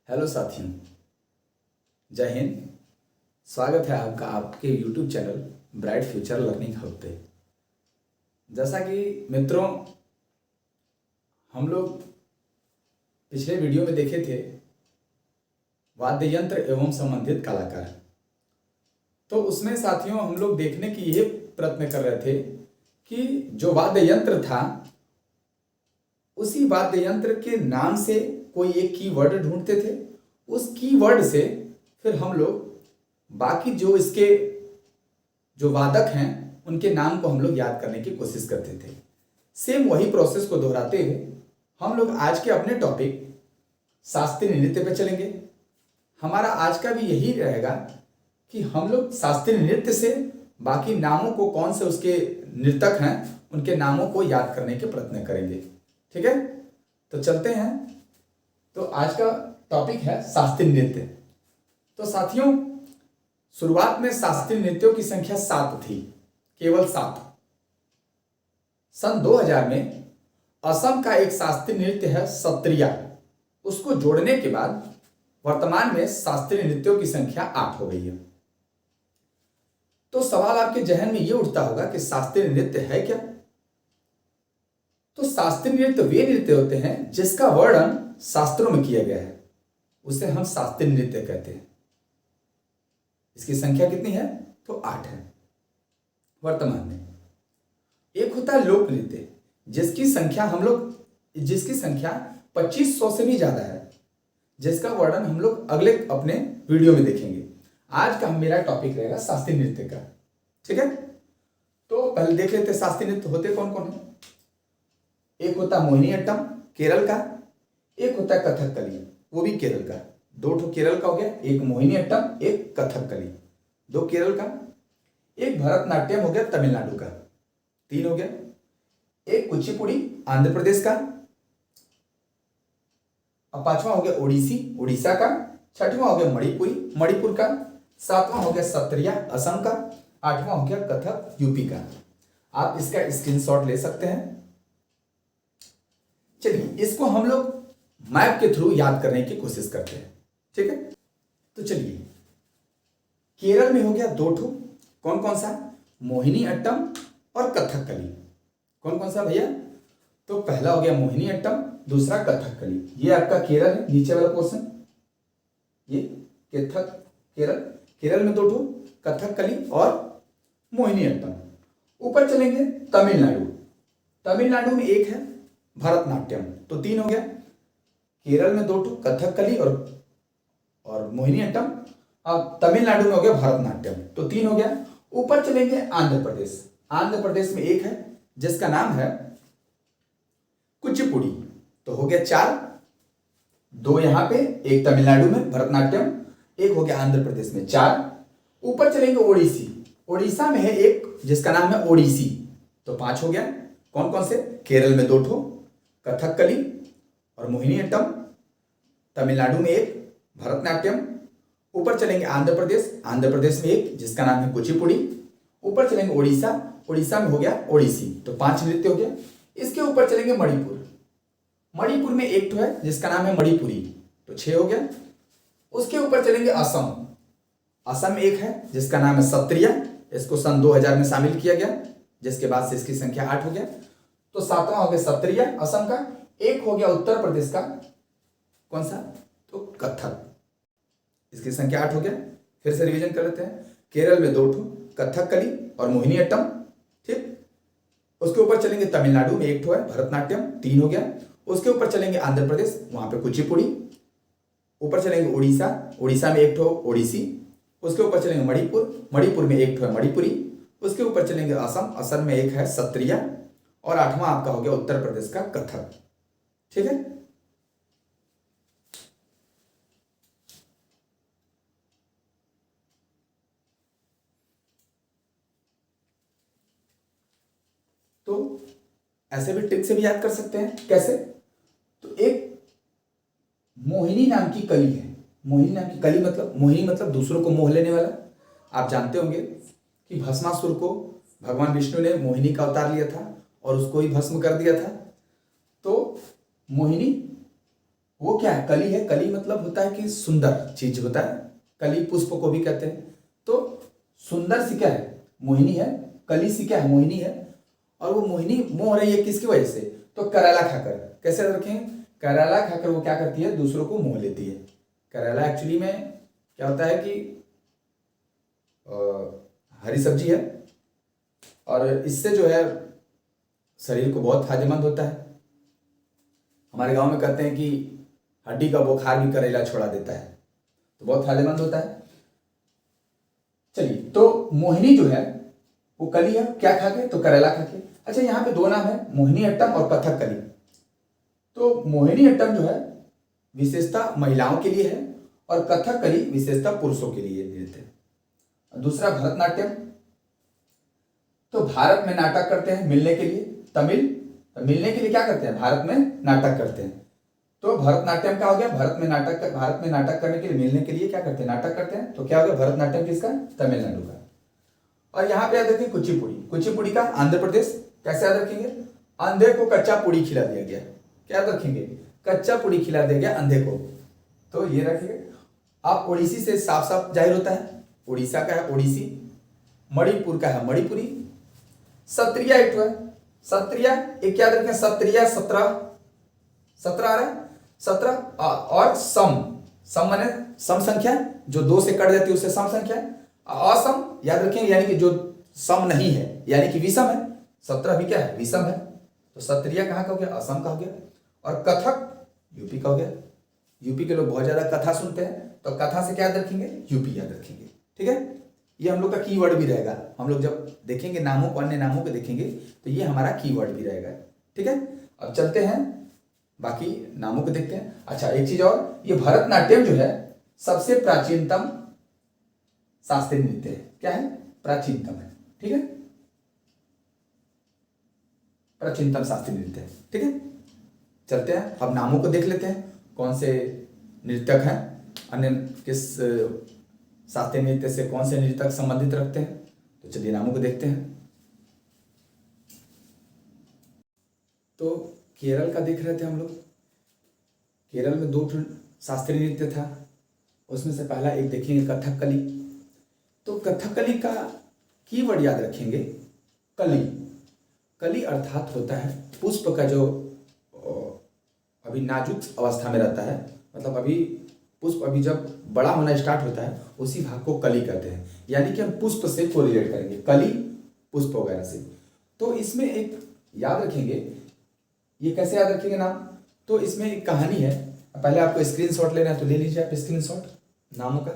Hello साथियों, जय हिंद। स्वागत है आपका आपके YouTube channel bright future learning hub पे। जैसा कि मित्रों, हम लोग पिछले वीडियो में देखे थे वाद्य यंत्र एवं संबंधित कलाकार। तो उसमें साथियों हम लोग देखने की ये प्रयत्न कर रहे थे कि जो वाद्य यंत्र था उसी वाद्य यंत्र के नाम से कोई एक कीवर्ड ढूंढते थे। उस कीवर्ड से फिर हम लोग बाकी जो इसके जो वादक हैं उनके नाम को हम लोग याद करने की कोशिश करते थे। सेम वही प्रोसेस को दोहराते हुए हम लोग आज के अपने टॉपिक शास्त्रीय नृत्य पे चलेंगे। हमारा आज का भी यही रहेगा कि हम लोग शास्त्रीय नृत्य से बाकी नामों को, कौन से उसके नर्तक हैं उनके नामों को याद करने के प्रयत्न करेंगे। ठीक है, तो चलते हैं। तो आज का टॉपिक है शास्त्रीय नृत्य। तो साथियों, शुरुआत में शास्त्रीय नृत्यों की संख्या 7 थी, केवल 7। सन 2000 में असम का एक शास्त्रीय नृत्य है सत्रिया, उसको जोड़ने के बाद वर्तमान में शास्त्रीय नृत्यों की संख्या 8 हो गई है। तो सवाल आपके जहन में यह उठता होगा कि शास्त्रीय नृत्य है क्या? तो शास्त्रीय नृत्य वे नृत्य होते हैं जिसका वर्णन शास्त्रों में किया गया है, उसे हम शास्त्रीय नृत्य कहते हैं। इसकी संख्या कितनी है? तो 8 है वर्तमान में। एक होता है लोक नृत्य जिसकी संख्या 2500 से भी ज्यादा है, जिसका वर्णन हम लोग अगले अपने वीडियो में देखेंगे। आज का मेरा टॉपिक रहेगा शास्त्रीय नृत्य का। ठीक है, तो पहले देख लेते हैं शास्त्रीय नृत्य होते कौन कौन है। एक होता है मोहिनीअट्टम केरल का, एक होता है कथकली, वो भी केरल का। 2 केरल का हो गया, एक मोहिनीअट्टम, एक कथकली, 2 केरल का। एक भरतनाट्यम हो गया तमिलनाडु का, 3 हो गया। एक कुचिपुड़ी आंध्र प्रदेश का। अब 5वां हो गया ओडिसी उड़ीसा का। 6वां हो गया मणिपुरी मणिपुर का। 7वां हो गया सत्रिया असम का। 8वां हो गया कथक यूपी का। आप इसका स्क्रीनशॉट ले सकते हैं। चलिए, इसको हम लोग मैप के थ्रू याद करने की कोशिश करते हैं। ठीक है, तो चलिए, केरल में हो गया 2 कौन कौन सा? मोहिनीअट्टम और कथकली। कौन कौन सा भैया? तो पहला हो गया मोहिनीअट्टम, दूसरा कथकली। ये आपका केरल है, नीचे वाला पोर्शन, ये कथक केरल। केरल में 2 कथकली और मोहिनीअट्टम। ऊपर चलेंगे तमिलनाडु। तमिलनाडु में एक है भरतनाट्यम, तो 3 हो गया। केरल में 2 कथकली और मोहिनीअट्टम। अब तमिलनाडु में हो गया भरतनाट्यम, तो 3 हो गया। ऊपर चलेंगे आंध्र प्रदेश। आंध्र प्रदेश में एक है जिसका नाम है कुचिपुड़ी, तो हो गया 4। 2 यहां पे, एक तमिलनाडु में भरतनाट्यम, एक हो गया आंध्र प्रदेश में 4। ऊपर चलेंगे ओडिसी। ओडिशा में है एक जिसका नाम है ओडिसी, तो 5 हो गया। कौन कौन से? केरल में 2 कथकली और मोहिनीअट्टम। तमिलनाडु में एक भरतनाट्यम। ऊपर चलेंगे आंध्र प्रदेश। आंध्र प्रदेश में एक जिसका नाम है कुचिपुड़ी। ऊपर चलेंगे ओडिशा। ओडिशा में हो गया ओडिसी, तो 5 नृत्य हो गया। इसके ऊपर चलेंगे मणिपुर। मणिपुर में एक है जिसका नाम है मणिपुरी, तो 6 हो गया। उसके ऊपर चलेंगे असम। असम में एक है जिसका नाम है सत्रिया, इसको सन 2000 में शामिल किया गया, जिसके बाद से इसकी संख्या 8 हो गया। तो 7वां हो गया सत्रिया असम का। एक हो गया उत्तर प्रदेश का, कौन सा? तो कथक, इसकी संख्या 8 हो गया। फिर से रिवीजन कर लेते हैं। केरल में 2 कथकली और मोहिनीअट्टम। ठीक, उसके ऊपर चलेंगे तमिलनाडु में 1 है भरतनाट्यम, 3 हो गया। उसके ऊपर चलेंगे आंध्र प्रदेश, वहां पे कुचिपुड़ी। ऊपर चलेंगे उड़ीसा। उड़ीसा में 1 ओडिसी। उसके ऊपर चलेंगे मणिपुर। मणिपुर में 1 है मणिपुरी। उसके ऊपर चलेंगे असम। असम में 1 है सत्रिया। और 8वां आपका हो गया उत्तर प्रदेश का कथक। ठीक है, तो ऐसे भी ट्रिक से भी याद कर सकते हैं। कैसे? तो एक मोहिनी नाम की कली है। मोहिनी नाम की कली मतलब, मोहिनी मतलब दूसरों को मोह लेने वाला। आप जानते होंगे कि भस्मासुर को भगवान विष्णु ने मोहिनी का अवतार लिया था और उसको ही भस्म कर दिया था। तो मोहिनी वो क्या है, कली है। कली मतलब होता है कि सुंदर चीज होता है, कली पुष्प को भी कहते हैं। तो सुंदर सी क्या है, मोहिनी है। कली सी क्या है, मोहिनी है। और वो मोहिनी मोह रही है किसकी वजह से, तो करेला खाकर। कैसे याद रखें, करेला खाकर वो क्या करती है, दूसरों को मोह लेती है। करेला एक्चुअली में क्या होता है कि हरी सब्जी है, और इससे जो है शरीर को बहुत फायदेमंद होता है। हमारे गांव में कहते हैं कि हड्डी का बुखार भी करेला छोड़ा देता है, तो बहुत फायदेमंद होता है। चलिए, तो मोहिनी जो है वो कली है, क्या खा के, तो करेला खा के। अच्छा, यहाँ पे दो नाम है, मोहिनी अट्टम और कथकली। तो मोहिनी अट्टम जो है विशेषता महिलाओं के लिए है, और कथकली विशेषता पुरुषों के लिए नृत्य है। दूसरा भरतनाट्यम, तो भारत में नाटक करते हैं मिलने के लिए। तमिल मिलने के लिए क्या करते हैं, भारत में नाटक करते हैं। तो भरतनाट्यम का हो गया, भारत में नाटक करने के लिए, मिलने के लिए क्या करते हैं, नाटक करते हैं। तो क्या हो गया, भरतनाट्यम किसका, तमिलनाडु का। और यहाँ पे याद रखें कुचिपुड़ी, कुचिपुड़ी का आंध्र प्रदेश। कैसे याद रखेंगे, अंधे को कच्चा पूड़ी खिला दिया गया। क्या याद रखेंगे, कच्चा पूड़ी खिला दिया गया अंधे को। तो ये रखिए। आप ओडिसी से साफ साफ जाहिर होता है, उड़ीसा का है ओडिसी, मणिपुर का है मणिपुरी, सत्रिया एक है, सत्रिया एक याद रखें, सत्रिया 17 आ रहा है, 17। और सम माने सम संख्या, जो 2 से कट जाती है उसे सम संख्या। असम याद रखें, यानी कि जो सम नहीं है, यानी कि विषम है। 17 भी क्या है, विषम है। तो सत्रिया कहाँ का हो गया, असम का हो गया। और कथक यूपी का हो गया। यूपी के लोग बहुत ज्यादा कथा सुनते हैं, तो कथा से क्या याद रखेंगे, यूपी याद रखेंगे। ठीक है, ये हम लोग का कीवर्ड भी रहेगा। हम लोग जब देखेंगे नामों को, अन्य नामों को देखेंगे, तो ये हमारा कीवर्ड भी रहेगा। ठीक है, अब चलते हैं बाकी नामों को देखते हैं। अच्छा, एक चीज और, ये भरतनाट्यम जो है सबसे प्राचीनतम शास्त्रीय नृत्य है। क्या है, प्राचीनतम है। ठीक है, प्राचीनतम शास्त्रीय नृत्य है। ठीक है, चलते हैं अब नामों को देख लेते हैं, कौन से नृतक हैं, अन्य किस शास्त्रीय नृत्य से कौन से नृतक संबंधित रखते हैं। तो चलिए नामों को देखते हैं। तो केरल का देख रहे थे हम लोग। केरल में 2 शास्त्रीय नृत्य था, उसमें से पहला एक देखेंगे कथकली। तो कथकली का कीवर्ड याद रखेंगे, कली। कली अर्थात होता है पुष्प का जो अभी नाजुक अवस्था में रहता है, मतलब अभी पुष्प अभी जब बड़ा होना स्टार्ट होता है, उसी भाग को कली कहते हैं। यानी कि हम पुष्प से कोरिलेट करेंगे, कली पुष्प वगैरह से। तो इसमें एक याद रखेंगे, ये कैसे याद रखेंगे नाम, तो इसमें एक कहानी है। पहले आपको स्क्रीनशॉट लेना है तो ले लीजिए आप स्क्रीनशॉट नामों का।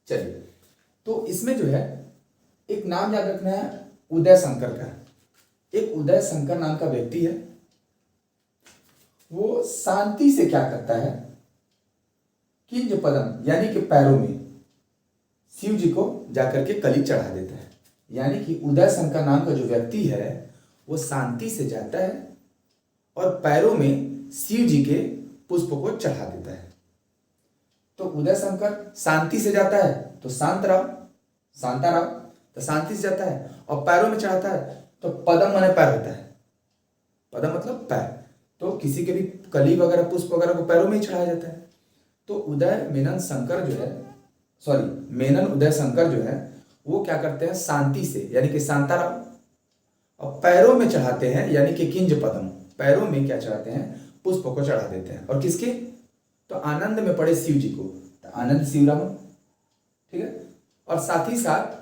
चलिए, तो इसमें जो है एक नाम याद रखना है, उदय शंकर का। एक उदय शंकर नाम का व्यक्ति है, वो शांति से क्या करता है, किंज पदम यानी कि पैरों में शिव जी को जाकर के कली चढ़ा देता है। यानी कि उदय शंकर नाम का जो व्यक्ति है वो शांति से जाता है और पैरों में शिव जी के पुष्प को चढ़ा देता है। तो उदय शंकर शांति से जाता है तो शांताराव, तो शांति से जाता है और पैरों में चढ़ाता है, तो पदम माने पैर होता है, पदम मतलब पैर। तो किसी के भी कली वगैरह पुष्प वगैरह को पैरों में ही चढ़ाया जाता है। तो मेनन उदय शंकर जो है वो क्या करते हैं, शांति से यानी कि शांताराव, और पैरों में चढ़ाते हैं यानी कि किंज पदम, पैरों में क्या चढ़ाते हैं, पुष्प को चढ़ा देते हैं। और किसके, तो आनंद में पड़े शिव जी को, तो आनंद शिवराम। ठीक है, और साथ ही साथ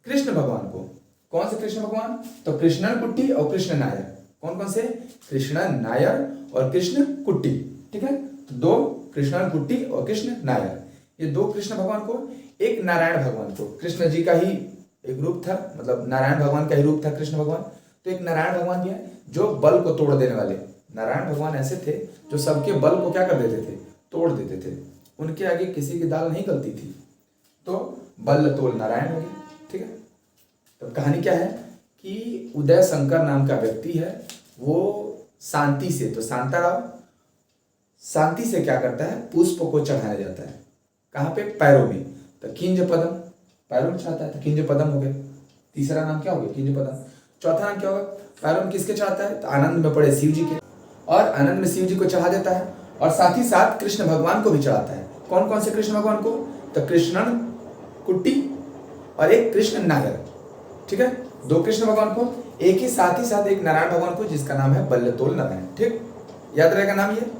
कृष्ण भगवान को। कौन से कृष्ण भगवान, तो कृष्णन कुट्टी और कृष्ण नायर। कौन कौन से, कृष्णन नायर और कृष्ण कुट्टी। ठीक है, तो 2 कृष्णन कुट्टी और कृष्ण नायर, ये 2 कृष्ण भगवान को। एक नारायण भगवान को, कृष्ण जी का ही एक रूप था, मतलब नारायण भगवान का ही रूप था कृष्ण भगवान। तो एक नारायण भगवान भी है जो बल को तोड़ देने वाले। नारायण भगवान ऐसे थे जो सबके बल को क्या कर देते थे, तोड़ देते थे। उनके आगे किसी की दाल नहीं गलती थी, तो बल तोड़ नारायण हो गए। ठीक है, तो कहानी क्या है कि उदय शंकर नाम का व्यक्ति है, वो शांति से, तो शांताराव शांति से क्या करता है, पुष्प को चढ़ाया जाता है। कहाँ पे, पैरों में, तो किंज पदम, पैरों में चढ़ाता है तो किंज पदम हो गया। तीसरा नाम क्या हो गया, किंज पदम। चौथा नाम क्या होगा, पैरों में किसके चढ़ाता है, तो आनंद में पड़े शिव जी के, और आनंद में शिव जी को चढ़ा देता है। और साथ ही साथ कृष्ण भगवान को भी चढ़ाता है। कौन कौन से कृष्ण भगवान को? तो कृष्णन कुट्टी और एक कृष्ण नागर, ठीक है, दो कृष्ण भगवान को, एक ही साथ एक नारायण भगवान को जिसका नाम है बल्लतोल नारायण। ठीक, याद रहेगा नाम ये।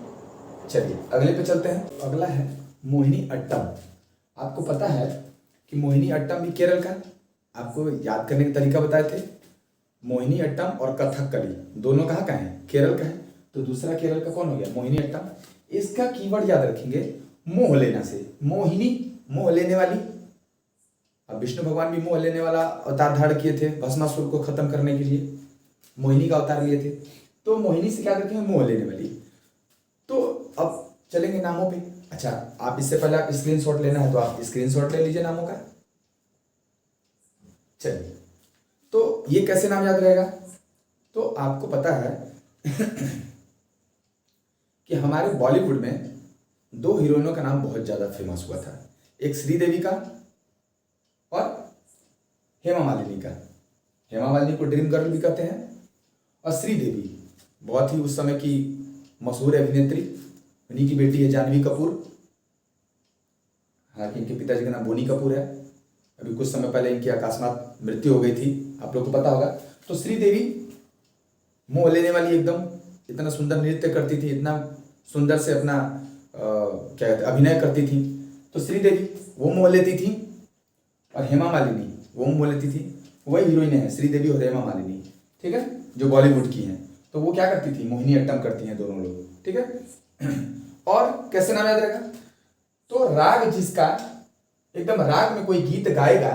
चलिए अगले पे चलते हैं। अगला है मोहिनी अट्टम। आपको पता है कि मोहिनी अट्टम भी केरल का, आपको याद करने का तरीका बताए थे। मोहिनी अट्टम और कथकली दोनों कहाँ का है? केरल का है। तो दूसरा केरल का कौन हो गया? मोहिनी अट्टम। इसका कीवर्ड याद रखेंगे, मोह लेना से। मोहिनी मोह लेने वाली। अब विष्णु भगवान भी मोह लेने वाला अवतार धारण किए थे भस्मासुर को खत्म करने के लिए, मोहिनी का अवतार लिए थे। तो मोहिनी से क्या रखेंगे? मोह लेने वाली। तो अब चलेंगे नामों पे। अच्छा, आप इससे पहले आप स्क्रीनशॉट लेना है तो आप स्क्रीनशॉट ले लीजिए नामों का। चलिए, तो ये कैसे नाम याद रहेगा? तो आपको पता है कि हमारे बॉलीवुड में दो हीरोइनों का नाम बहुत ज्यादा फेमस हुआ था, एक श्रीदेवी का और हेमा मालिनी का। हेमा मालिनी को ड्रीम गर्ल भी कहते हैं और श्रीदेवी बहुत ही उस समय की मशहूर अभिनेत्री, उन्हीं की बेटी है जानवी कपूर। हालांकि इनके पिताजी का नाम बोनी कपूर है। अभी कुछ समय पहले इनकी अकस्मात मृत्यु हो गई थी, आप लोग को पता होगा। तो श्रीदेवी मोह लेने वाली एकदम, इतना सुंदर नृत्य करती थी, इतना सुंदर से अपना क्या कहते अभिनय करती थी। तो श्रीदेवी वो मोह लेती थी और हेमा मालिनी वो मोह लेती थी। वही हीरोइन है श्रीदेवी और हेमा मालिनी, ठीक है, जो बॉलीवुड की हैं। तो वो क्या करती थी? मोहिनी अट्टम करती हैं दोनों लोग, ठीक है। और कैसे नाम याद रहेगा? तो राग जिसका, एकदम राग में कोई गीत गाएगा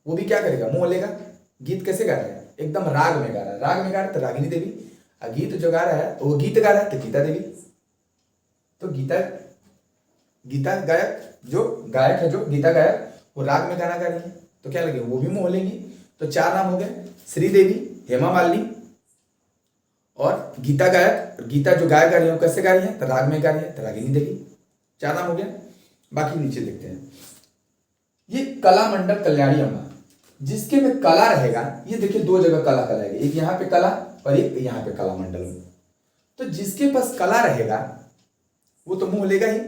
वो भी क्या करेगा? मोह लेगा। गीत कैसे गा रहा है? एकदम राग में गा रहा है। राग में गा रहा है तो रागिनी देवी, और गीत जो गा रहा है वो गीत गा रहा है तो गीता देवी। तो गीता गायक, जो गायक है, जो गीता गायक, वो राग में गाना गा रही है तो क्या लगे? वो भी मोह लेंगी। तो चार नाम हो गए, श्रीदेवी, हेमा मालिनी और गीता गायक। गीता जो गायक गा रही है वो कैसे गा रही है? तो राग में गा रही है तो रागिनी देवी। चार नाम हो गया। बाकी नीचे देखते हैं। ये कला मंडल कल्याणी अम्मा, जिसके में कला रहेगा, ये देखिए दो जगह कला रहेगी, एक यहाँ पे कला और एक यहाँ पे कला मंडल। तो जिसके पास कला रहेगा वो तो मुंह लेगा ही।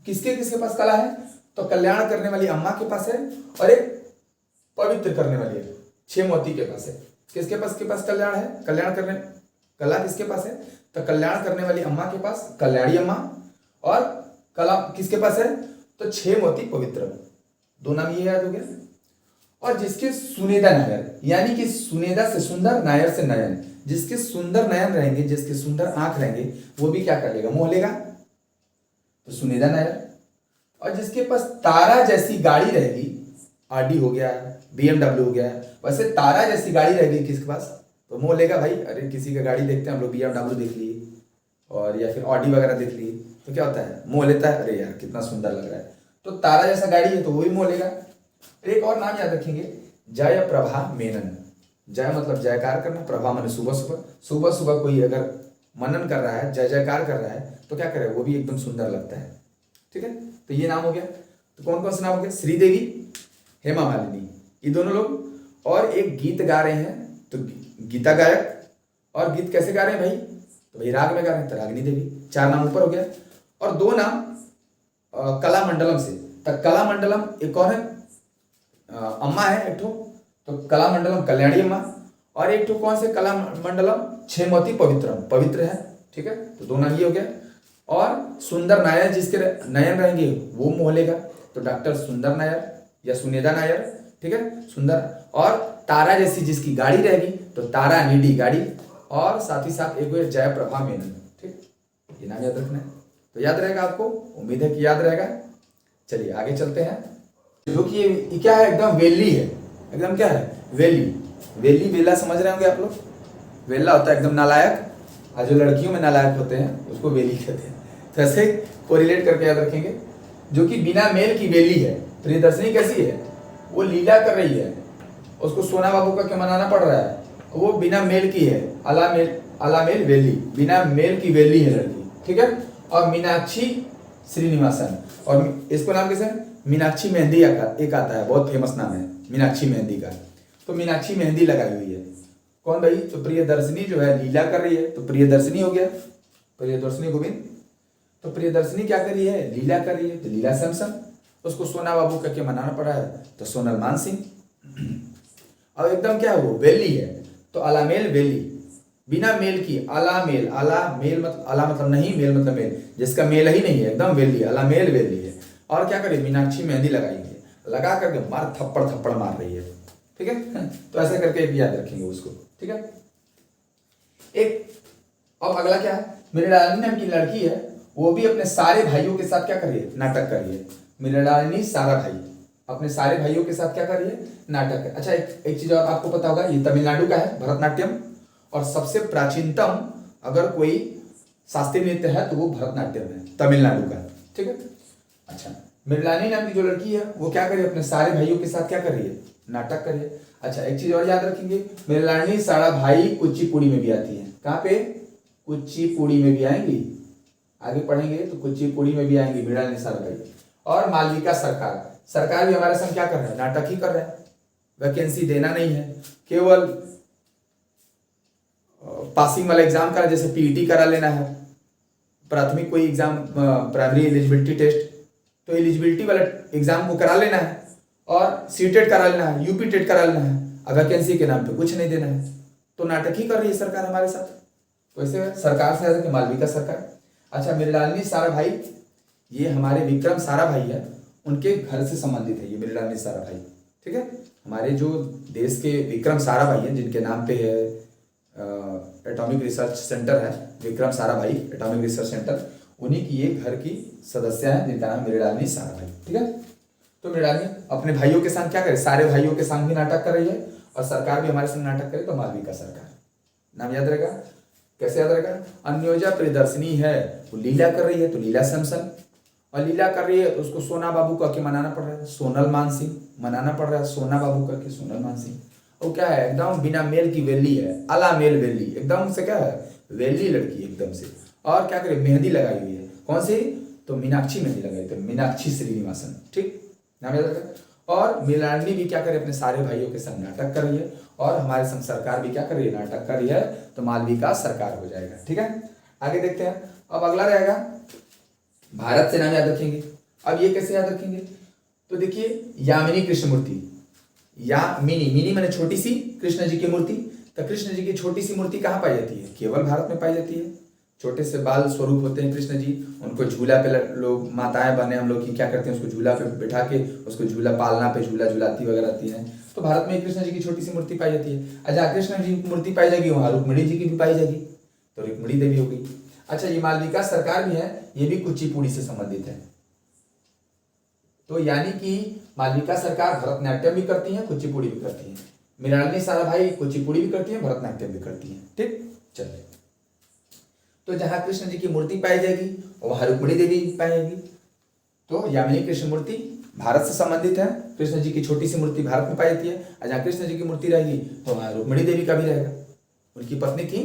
किसके किसके पास कला है? तो कल्याण करने वाली अम्मा के पास है और एक पवित्र करने वाली है छेमवती के पास है। किसके पास कल्याण है? कल्याण करने, कला किसके पास है? तो कल्याण करने वाली अम्मा के पास कल्याणी अम्मा, और कला किसके पास है? तो छेमवती पवित्र। दो नाम ये याद हो गया। और जिसके सुनेदा नायर, यानी कि सुनेदा से सुंदर, नायर से नयन, जिसके सुंदर नयन रहेंगे, जिसके सुंदर आंख रहेंगे, वो भी क्या कर लेगा? मोह लेगा। तो सुनेदा नायर। और जिसके पास तारा जैसी गाड़ी रहेगी, आरडी हो गया, बीएमडब्ल्यू हो गया, वैसे तारा जैसी गाड़ी रहेगी किसके पास? तो मोह लेगा भाई। अरे किसी का गाड़ी देखते हैं हम लोग, बीएमडब्ल्यू देख लिए और या फिर ऑडी वगैरह देख लिए, तो क्या होता है? मोह लेता है, अरे यार कितना सुंदर लग रहा है। तो तारा जैसा गाड़ी है तो वो भी मोह लेगा। एक और नाम याद रखेंगे, जय प्रभा मेनन। जय मतलब जयकार करना, प्रभा माने सुबह सुबह। सुबह सुबह कोई अगर मनन कर रहा है, जय जयकार कर रहा है, तो क्या करे? वो भी एकदम सुंदर लगता है, ठीक है। तो ये नाम हो गया। तो कौन कौन से नाम हो गए? श्रीदेवी, हेमा मालिनी, ये दोनों लोग। और एक गीत गा रहे हैं तो गीता गायक। और गीत कैसे गा रहे हैं भाई? तो भाई राग में गा रहे हैं तो रागिनी देवी। चार नाम ऊपर हो गया। और दो नाम कला मंडलम से। तो कला मंडलम एक और है, अम्मा है एक ठो, तो कला मंडलम कल्याणी अम्मा। और एक ठो कौन से? कला मंडलम छेमवती पवित्रम, पवित्र है, ठीक है। तो दो नाम ये हो गया। और सुंदर नायर, जिसके नयन रहेंगे वो मोह लेगा, तो डॉक्टर सुंदर नायर या सुनेदा नायर, ठीक है, सुंदर। और तारा जैसी जिसकी गाड़ी रहेगी तो तारा नीडी गाड़ी। और साथ ही साथ एक जय प्रभा मेनन, ठीक, ये नाम याद रखना है। तो याद रहेगा आपको, उम्मीद है कि याद रहेगा। चलिए आगे चलते हैं। जो कि ये क्या है? एकदम वेली है, एकदम क्या है? वेली। वेली वेला समझ रहे होंगे आप लोग। वेला होता है एकदम नालायक, और जो लड़कियों में नालायक होते हैं उसको वेली कहते हैं। तो ऐसे कोरिलेट करके याद रखेंगे। जो कि बिना मेल की वेली है। प्रियदर्शनी कैसी है? वो लीला कर रही है, उसको सोना बाबू का क्या मनाना पड़ रहा है, वो बिना मेल की है, अलामेल वेली, बिना मेल की वेली है लड़की, ठीक है। और मीनाक्षी श्रीनिवासन, और इसको नाम कैसे? मीनाक्षी मेहंदी एक आता है, बहुत फेमस नाम है मीनाक्षी मेहंदी का। तो मीनाक्षी मेहंदी लगाई हुई है। कौन भाई? तो प्रियदर्शनी जो है लीला कर रही है, तो प्रियदर्शनी हो गया, प्रियदर्शनी गोविंद। तो प्रियदर्शनी क्या करी है, लीला करी है, तो लीला सैमसन। उसको सोना बाबू करके मनाना पड़ा है, तो सोनल मान सिंह। अब एकदम क्या है, वो वेली है, तो अलामेल वेली, बिना मेल की अलामेल, अला मेल मतलब, अला मतलब नहीं, मेल मतलब मेल, जिसका मेल ही नहीं है, एकदम वेली, अलामेल वेली है। और क्या करे, मीनाक्षी मेहंदी लगाई है, लगा करके मार थप्पड़ थप्पड़ मार रही है, ठीक है। तो ऐसे करके एक याद रखेंगे उसको, ठीक है। एक अब अगला क्या है, मृणालिनी नाम की लड़की है, वो भी अपने सारे भाइयों के साथ क्या कर रही है, नाटक कर रही है। मृणालिनी सारा भाई अपने सारे भाइयों के साथ क्या कर रही है, नाटक है। अच्छा, एक चीज और आपको पता होगा, ये तमिलनाडु का है भरतनाट्यम, और सबसे प्राचीनतम अगर कोई शास्त्रीय नृत्य है तो वो भरतनाट्यम है, तमिलनाडु का, ठीक है। अच्छा, मृणालिनी नाम की जो लड़की है वो क्या कर रही है, अपने सारे भाइयों के साथ क्या कर रही है, नाटक कर रही है। अच्छा, एक चीज और याद रखेंगे, मृणालिनी सारा भाई कुचिपुड़ी में भी आती है। कहाँ पे, कुचिपुड़ी में भी आएंगी, आगे पढ़ेंगे तो कुचिपुड़ी में भी आएंगी मृणालिनी सारा भाई। और मालविका सरकार, सरकार भी हमारे संग क्या कर रहा है, नाटक ही कर रहा है। वैकेंसी देना नहीं है, केवल पासिंग वाला एग्जाम करा, जैसे पीईटी करा लेना है, प्राथमिक कोई एग्जाम, प्राइमरी एलिजिबिलिटी टेस्ट, तो एलिजिबिलिटी वाला एग्जाम को करा लेना है, और सीटेट करा लेना है, यूपी टेट करा लेना है, अब वैकेंसी के नाम पे कुछ नहीं देना है। तो नाटक ही कर रही है सरकार हमारे साथ। वैसे सरकार से ज्यादा मालविका सरकार। अच्छा, मृणालिनी सारा भाई, ये हमारे विक्रम सारा भाई है, उनके घर से संबंधित है ये मृणालिनी सारा भाई, ठीक है। हमारे जो देश के विक्रम सारा भाई हैं, जिनके नाम पे है एटॉमिक रिसर्च सेंटर है, विक्रम सारा भाई एटॉमिक रिसर्च सेंटर, उन्हीं की ये घर की सदस्य है, जिनका नाम मृणालिनी सारा भाई, ठीक है। तो मृणालिनी अपने भाइयों के संग क्या करे, सारे भाइयों के संग भी नाटक कर रही है, और सरकार भी हमारे संग नाटक करे, तो मालविका सरकार नाम याद रहेगा। कैसे याद रहेगा, अन्योजा प्रियदर्शनी है, वो लीला कर रही है, तो लीला सैमसन, और लीला कर रही है तो उसको सोना बाबू करके मनाना पड़ रहा है, सोनल मान सिंह मनाना पड़ रहा है, सोना बाबू करके सोनल मान सिंह। और क्या है, एकदम बिना मेल की वेली है, अला मेल वेली, एकदम से क्या है, वेली लड़की एकदम से। और क्या करे, मेहंदी लगाई हुई है, कौन सी, तो मीनाक्षी मेहंदी लगाई, तो मीनाक्षी श्रीनिवासन, ठीक, नाम याद रखा। और मृणालिनी भी क्या करे, अपने सारे भाइयों के संग नाटक कर रही है, और हमारे संग सरकार भी क्या कर रही है, नाटक कर रही है, तो मालविका सरकार हो जाएगा, ठीक है। आगे देखते हैं, अब अगला रहेगा भारत से नाम याद रखेंगे। अब ये कैसे याद रखेंगे, तो देखिए, यामिनी कृष्णमूर्ति, या मिनी, मिनी मैंने छोटी सी कृष्ण जी की मूर्ति, तो कृष्ण जी की छोटी सी मूर्ति कहाँ पाई जाती है, केवल भारत में पाई जाती है। छोटे से बाल स्वरूप होते हैं कृष्ण जी, उनको झूला पे लोग, माताएं बने हम लोग की क्या करते हैं, उसको झूला पे बैठा के उसको झूला पालना पे झूला झूलाती वगैरह आती है। तो भारत में कृष्ण जी की छोटी सी मूर्ति पाई जाती है। अच्छा, कृष्ण जी की मूर्ति पाई जाएगी, वहाँ रुक्मिणी जी की भी पाई जाएगी, तो रुक्मिणी देवी हो गई। अच्छा, ये मालविका सरकार भी है, ये भी कुचिपुड़ी से संबंधित है। तो यानी कि मालविका सरकार भरतनाट्यम भी करती है, कुचिपुड़ी भी करती है। मृणालिनी सारा भाई कुचिपुड़ी भी करती है, भरतनाट्यम भी करती है, ठीक। चलिए, तो जहां कृष्ण जी की मूर्ति पाई जाएगी वहां रुक्मिणी देवी पाई जाएगी। तो यामिनी कृष्ण मूर्ति भारत से संबंधित है, कृष्ण जी की छोटी सी मूर्ति भारत में पाई जाती है, और जहाँ कृष्ण जी की मूर्ति रहेगी तो वहां रुक्मिणी देवी का भी रहेगा। उनकी पत्नी थी,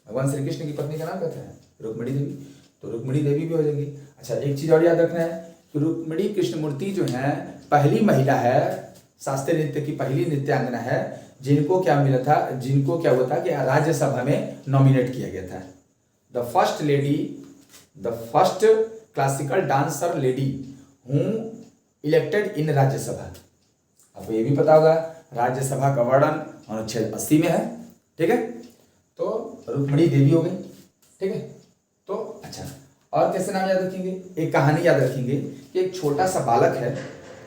भगवान श्री कृष्ण की पत्नी का नाम क्या है, रुक्मिणी देवी, तो रुक्मिणी देवी भी हो जाएगी। अच्छा, एक चीज और याद रखना है कि रुक्मिणी कृष्ण मूर्ति जो है पहली महिला है, शास्त्रीय नृत्य की पहली नृत्यांगना है, जिनको क्या मिला था, जिनको क्या हुआ था कि राज्यसभा में नॉमिनेट किया गया था। The first lady, the first classical dancer lady हूँ इलेक्टेड इन राज्यसभा। आपको ये भी पता होगा राज्यसभा का वर्णन अनुच्छेद 80 में है, ठीक है। तो रुक्मिणी देवी हो गई, ठीक है। तो अच्छा, और कैसे नाम याद रखेंगे, एक कहानी याद रखेंगे कि एक छोटा सा बालक है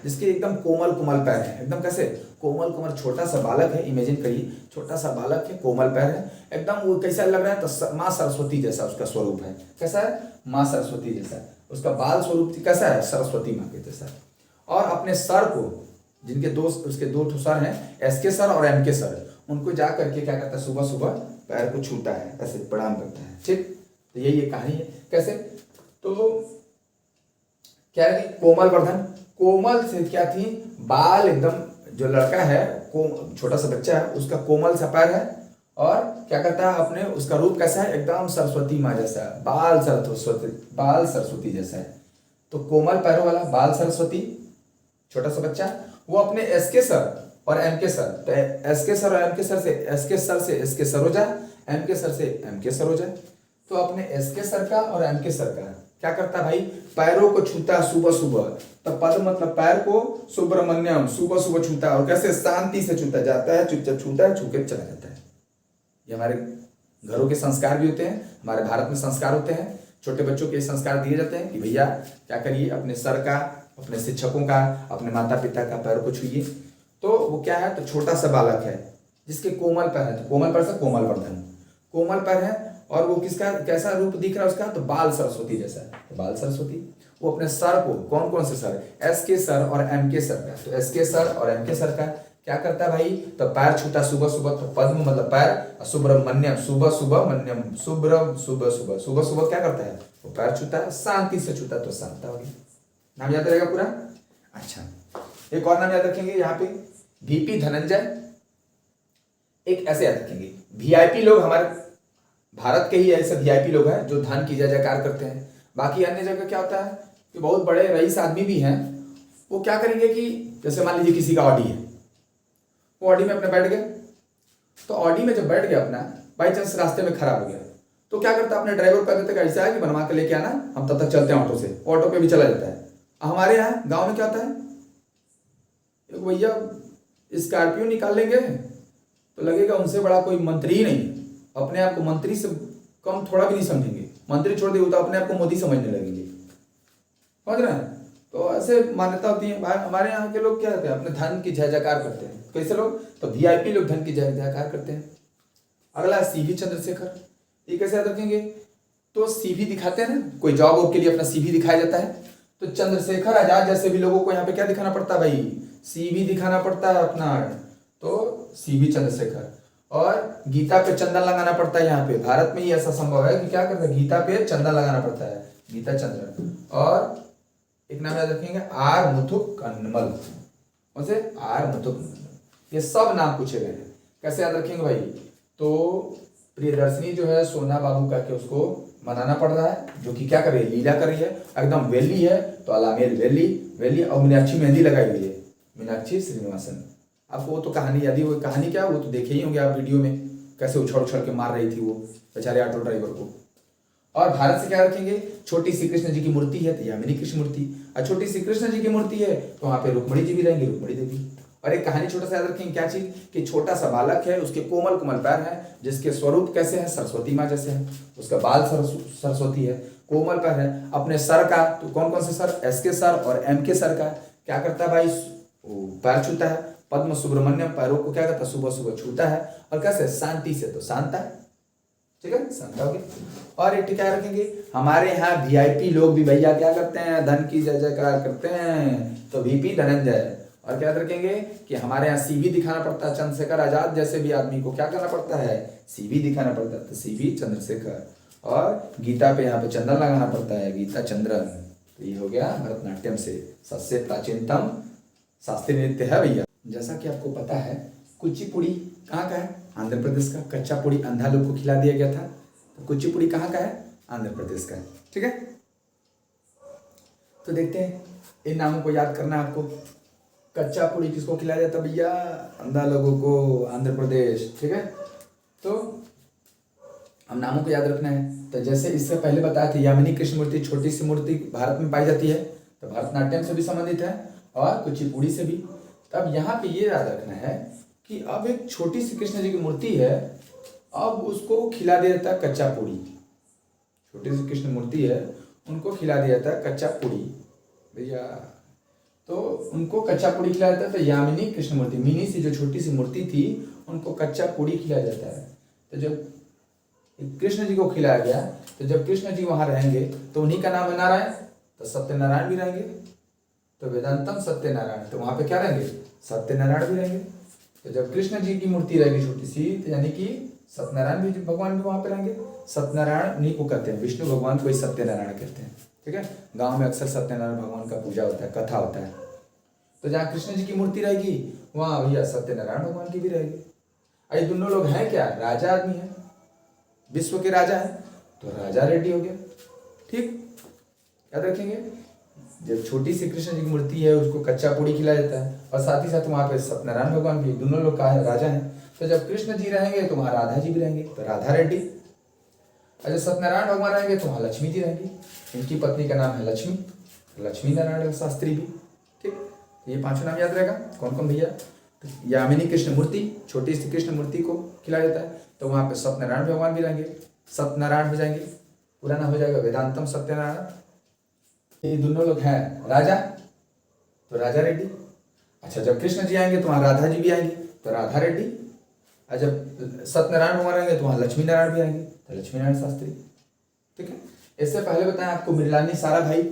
जिसके एकदम कोमल कोमल पैर है, एकदम कैसे कोमल कोमल छोटा सा बालक है, इमेजिन करिए छोटा सा बालक है, कोमल पैर है, एकदम वो कैसा लग रहा है, तो माँ सरस्वती जैसा उसका स्वरूप है। कैसा है, माँ सरस्वती जैसा, उसका बाल स्वरूप कैसा है, सरस्वती माँ के जैसा। और अपने सर को, जिनके दो, उसके दो सर हैं, एसके सर और एमके सर, उनको जा करके क्या करता है, सुबह सुबह पैर को छूता है, ऐसे प्रणाम करता है, ठीक। तो यही ये कहानी है। कैसे, तो क्या है, कोमल वर्धन, कोमल से क्या थी, बाल एकदम, जो लड़का है छोटा सा बच्चा है, उसका कोमल सा पैर है, और क्या करता है अपने, उसका रूप कैसा है, एकदम सरस्वती माँ जैसा है, बाल सरस्वती जैसा है। तो कोमल पैरों वाला, बाल सरस्वती, छोटा सा बच्चा, वो अपने एसके सर और एमके सर, तो एसके सर और एमके सर से एसके सरोजा, एमके सर से एमके सरोजा, तो अपने एसके सर का और एमके सर का क्या करता है भाई, पैरों को छूता है सुबह सुबह। तो पद मतलब पैर को, सुब्रमण्यम सुबह सुबह छूता है, और कैसे शांति से छूता जाता है, चुपचाप छूता है, छू के चला जाता है। ये हमारे घरों के संस्कार भी होते हैं, हमारे भारत में संस्कार होते हैं। छोटे बच्चों के संस्कार दिए जाते हैं कि भैया क्या करिए, अपने सर का, अपने शिक्षकों का, अपने माता पिता का पैर को छूइए। तो वो क्या है, तो छोटा सा बालक है जिसके कोमल पैर है, तो कोमल पैर से कोमल वर्धन, कोमल पैर है, और वो किसका कैसा रूप दिख रहा है उसका, तो बाल सरस्वती जैसा है। तो बाल सरस्वती वो अपने सर को, कौन कौन से सर, एस के सर और एम के सर का, तो एस के सर और एम के सर का क्या करता है भाई, तो पैर छूता सुबह सुबह। तो पद्म मतलब पैर, सुब्रमण्यम सुबह सुबह, मन्यम सुब्रम सुबह सुबह, सुबह सुबह क्या करता है, वो पैर छूता है, शांति से छूता, तो शांता होगी। नाम याद रहेगा पूरा। अच्छा, एक और नाम याद रखेंगे यहाँ पे, वीपी धनंजय। एक ऐसे याद रखेंगे, वीआईपी लोग हमारे भारत के ही ऐसे वीआईपी लोग हैं जो धन की जय जयकार करते हैं। बाकी अन्य जगह क्या होता है कि बहुत बड़े रईस आदमी भी हैं, वो क्या करेंगे कि जैसे मान लीजिए किसी का ऑडी है, वो ऑडी में अपने बैठ गए, तो ऑडी में जब बैठ गया अपना, बाई चांस रास्ते में खराब हो गया, तो क्या करता है, अपने ड्राइवर को कहते थे ऐसा है कि बनवा के लेके आना, हम तब तक चलते हैं ऑटो से, ऑटो पे भी चला जाता है। हमारे यहाँ गाँव में क्या होता है, एक भैया स्कॉर्पियो निकाल लेंगे तो लगेगा उनसे बड़ा कोई मंत्री ही नहीं, अपने आप को मंत्री से कम थोड़ा भी नहीं समझेंगे, मंत्री छोड़ दिए तो अपने आप को मोदी समझने लगेंगे, समझ रहे हैं। तो ऐसे मान्यता होती है। हमारे यहाँ के लोग क्या करते हैं, अपने धन की जय जयकार करते हैं। कैसे लोग, तो वीआईपी लोग धन की जय जयकार करते हैं। अगला सीवी चंद्रशेखर, ये कैसे याद रखेंगे, तो सीवी दिखाते हैं ना, कोई जॉब वॉब के लिए अपना सीवी दिखाया जाता है, तो चंद्रशेखर आजाद जैसे भी लोगों को यहाँ पे क्या दिखाना पड़ता है भाई, सीवी दिखाना पड़ता है अपना, तो सीवी चंद्रशेखर। और गीता पे चंदन लगाना पड़ता है। यहाँ पे भारत में ही ऐसा संभव है कि क्या करते हैं, गीता पे चंदन लगाना पड़ता है, गीता चंद्र। और एक नाम याद रखेंगे, आर मुथुक कन्नमल, उसे आर मुथुक कन्नमल। ये सब नाम पूछे गए हैं, कैसे याद रखेंगे भाई, तो प्रियदर्शनी जो है सोना बाबू का के उसको मनाना पड़ रहा है, जो कि क्या कर रही है, लीला कर रही है, एकदम वेली है, तो अलामेल वेली वेली। और मीनाक्षी मेहंदी लगाई हुई है, मीनाक्षी श्रीनिवासन। आपको वो तो कहानी याद ही, वो कहानी क्या, वो तो देखे ही होंगे आप वीडियो में, कैसे उछल उछल के मार रही थी वो बेचारे ऑटो ड्राइवर को। और भारत से क्या रखेंगे, छोटी श्री कृष्ण जी की मूर्ति है तो यामिनी कृष्ण मूर्ति, और छोटी श्री कृष्ण जी की मूर्ति है तो वहाँ पे रुक्मणी जी भी रहेंगे, रुक्मणी देवी। और एक कहानी छोटा सा याद रखेंगे, क्या चीज, कि छोटा सा बालक है, उसके कोमल कोमल पैर है, जिसके स्वरूप कैसे है, सरस्वती माँ जैसे है, उसका बाल सरस्वती है, कोमल पैर है। अपने सर का, तो कौन कौन से सर, एस के सर और एम के सर का क्या करता है भाई, पैर छूता है। पद्म सुब्रमण्यम पैरों को क्या करता है, सुबह सुबह छूता है, और कैसे, शांति से, तो शांता है, ठीक है, शांता हो गया। और एक क्या रखेंगे, हमारे यहाँ वीआईपी लोग भी भैया क्या करते हैं, धन की जय जयकार करते हैं, तो वीपी धनंजय। और क्या रखेंगे कि हमारे यहाँ सीवी दिखाना पड़ता है, चंद्रशेखर आजाद जैसे भी आदमी को क्या करना पड़ता है, सीवी दिखाना पड़ता है, तो सीवी चंद्रशेखर। और गीता पे यहाँ पे चंदन लगाना पड़ता है, गीता चंद्रन। तो ये हो गया भरतनाट्यम से सबसे प्राचीनतम शास्त्रीय नृत्य है भैया। जैसा कि आपको पता है, कुचिपुड़ी कहाँ का है, आंध्र प्रदेश का। कच्चा पुड़ी अंधा लोग को खिला दिया गया था, तो कुचिपुड़ी कहाँ का है, आंध्र प्रदेश का है, ठीक है। तो देखते हैं, इन नामों को याद करना है आपको। कच्चा पुड़ी किसको खिलाया जाता भैया, अंधा लोगों को, आंध्र प्रदेश, ठीक है। तो हम नामों को याद रखना है। तो जैसे इससे पहले बताया था, यामिनी कृष्ण मूर्ति छोटी सी मूर्ति भारत में पाई जाती है, तो भरतनाट्यम से भी संबंधित है और कुचिपुड़ी से भी। तब यहाँ पे ये याद रखना है कि अब एक छोटी सी कृष्ण जी की मूर्ति है, अब उसको खिला दिया जाता है कच्चा पूड़ी। छोटी सी कृष्ण मूर्ति है, उनको खिला दिया जाता है कच्चा पूड़ी भैया, तो उनको कच्चा पूड़ी खिलाया जाता है। तो यामिनी कृष्ण मूर्ति, मिनी सी जो छोटी सी मूर्ति थी, उनको कच्चा पूड़ी खिलाया जाता है। तो जब कृष्ण जी को खिलाया गया, तो जब कृष्ण जी वहां रहेंगे तो उन्हीं का नाम है नारायण, तो सत्यनारायण भी रहेंगे। तो वेदांतम सत्यनारायण, तो वहां पे क्या रहेंगे, सत्यनारायण भी रहेंगे। तो जब कृष्ण जी की मूर्ति रहेगी छोटी सी, तो यानी कि सत्यनारायण भी भगवान भी वहां पे रहेंगे। सत्यनारायण उन्हीं को कहते हैं, विष्णु भगवान को ही सत्यनारायण कहते हैं, ठीक है। गांव में अक्सर सत्यनारायण भगवान का पूजा होता है, कथा होता है। तो जहाँ कृष्ण जी की मूर्ति रहेगी, वहां भैया सत्यनारायण भगवान की भी रहेगी। ये दोनों लोग हैं क्या, राजा आदमी है, विश्व के राजा है, तो राजा रेड्डी हो गया, ठीक। याद रखेंगे, जब छोटी सी कृष्ण जी की मूर्ति है, उसको कच्चा पूड़ी खिलाया जाता है, और साथ ही साथ वहाँ पे सत्यनारायण भगवान भी, दोनों लोग का है, राजा हैं। तो जब कृष्ण जी रहेंगे तो वहाँ राधा जी भी रहेंगे, तो राधा रेड्डी। अच्छा, सत्यनारायण भगवान रहेंगे तो वहाँ लक्ष्मी जी रहेंगी। इनकी पत्नी का नाम है लक्ष्मी, लक्ष्मी नारायण शास्त्री भी। ठीक, ये पांचों नाम याद रहेगा। कौन कौन भैया? तो यामिनी कृष्ण मूर्ति, छोटी सी कृष्ण मूर्ति को खिलाया जाता है, तो वहाँ पे सत्यनारायण भगवान भी रहेंगे, सत्यनारायण हो जाएंगे, पूरा नाम हो जाएगा वेदांतम सत्यनारायण। ये दोनों लोग हैं राजा, तो राजा रेड्डी। अच्छा, जब कृष्ण जी आएंगे तो वहाँ राधा जी भी आएंगी, तो राधा रेड्डी। और जब सत्यनारायण भगवान आएंगे तो वहाँ लक्ष्मी नारायण भी आएंगे, तो लक्ष्मी नारायण शास्त्री। ठीक है। इससे पहले बताएं आपको, मृणालिनी साराभाई,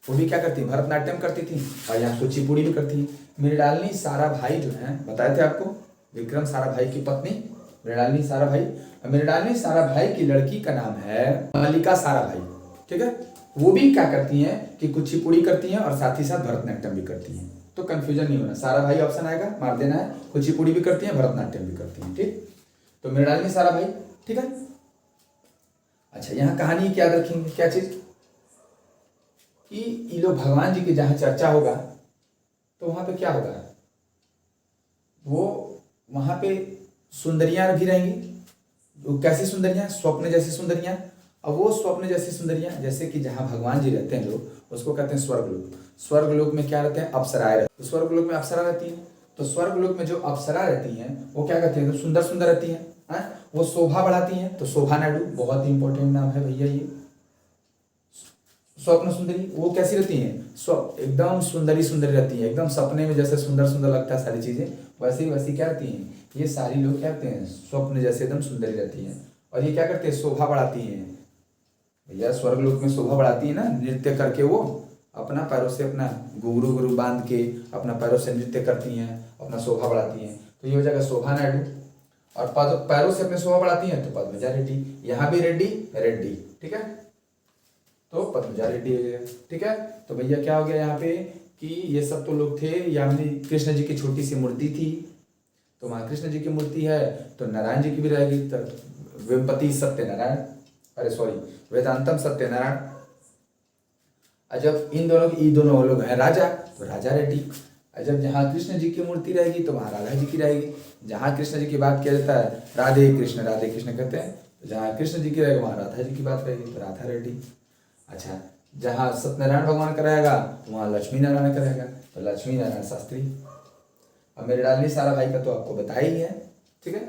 वो भी क्या करती है? भरतनाट्यम करती थी, और यहाँ कुचिपुड़ी भी करती है। मृणालिनी साराभाई जो है, बताए थे आपको, विक्रम साराभाई की पत्नी मृणालिनी साराभाई। मृणालिनी साराभाई की लड़की का नाम है मल्लिका साराभाई। ठीक है। वो भी क्या करती हैं कि कुचिपुड़ी करती हैं और साथ ही साथ भरतनाट्यम भी करती हैं, तो कंफ्यूजन नहीं होना। साराभाई ऑप्शन आएगा, मार देना है। कुचिपुड़ी भी करती हैं, भरतनाट्यम भी करती हैं। ठीक, तो मृणालिनी साराभाई। ठीक है। अच्छा, यहाँ कहानी क्या रखेंगे, क्या चीज कि ये लोग भगवान जी की जहाँ चर्चा होगा तो वहाँ पे क्या होगा, वो वहाँ पे सुंदरियाँ भी रहेंगी। कैसी सुंदरियाँ? स्वप्न जैसी सुंदरियाँ। और वो स्वप्न जैसी सुंदरियाँ, जैसे कि जहाँ भगवान जी रहते हैं लोग, उसको कहते हैं स्वर्गलोक। स्वर्गलोक में क्या रहते हैं? अप्सराएं रहती हैं। तो स्वर्गलोक में अप्सरा रहती है, तो स्वर्गलोक में जो अप्सरा रहती हैं वो क्या कहते हैं? तो सुंदर सुंदर रहती हैं, वो शोभा बढ़ाती हैं। तो शोभा नायडू बहुत ही इंपॉर्टेंट नाम है भैया ये। स्वप्न सुंदरी, वो कैसी रहती हैं? एकदम सुंदरी सुंदरी रहती है, एकदम सपने में जैसे सुंदर सुंदर लगता है सारी चीजें, वैसे ही वैसी क्या रहती हैं ये सारी लोग? क्या कहते हैं? स्वप्न जैसे एकदम सुंदरी रहती हैं। और ये क्या करते हैं? शोभा बढ़ाती हैं भैया। स्वर्गलोक में शोभा बढ़ाती है ना, नृत्य करके। वो अपना पैरों से, अपना घुंघरू घुंघरू बांध के अपना पैरों से नृत्य करती हैं, अपना शोभा बढ़ाती हैं। तो ये हो जाएगा शोभा नायडू। और पैरों से अपने शोभा बढ़ाती हैं तो पद्मजा रेड्डी। यहाँ भी रेड्डी रेड्डी। ठीक है, तो पद्मजा रेड्डी हो गया। ठीक है। तो भैया क्या हो गया यहाँ पे कि ये सब तो लोग थे। यानी कृष्ण जी की छोटी सी मूर्ति थी, तो वहाँ कृष्ण जी की मूर्ति है, तो नारायण जी की भी रहेगी। तो वेमपति सत्यनारायण, अरे सॉरी, वेदांतम सत्यनारायण। जब इन दोनों लोग हैं राजा, तो राजा रेड्डी। जब जहाँ कृष्ण जी की मूर्ति रहेगी तो वहाँ राधा जी की रहेगी। जहाँ कृष्ण जी की बात किया जाता है राधे कृष्ण कहते हैं, तो जहाँ कृष्ण जी की रहेगी वहाँ राधा जी की बात रहेगी, तो राधा रेड्डी। अच्छा, जहाँ सत्यनारायण भगवान का रहेगा वहाँ लक्ष्मी नारायण का रहेगा, तो लक्ष्मी नारायण शास्त्री। अब मृणालिनी साराभाई का तो आपको बताया ही है। ठीक है।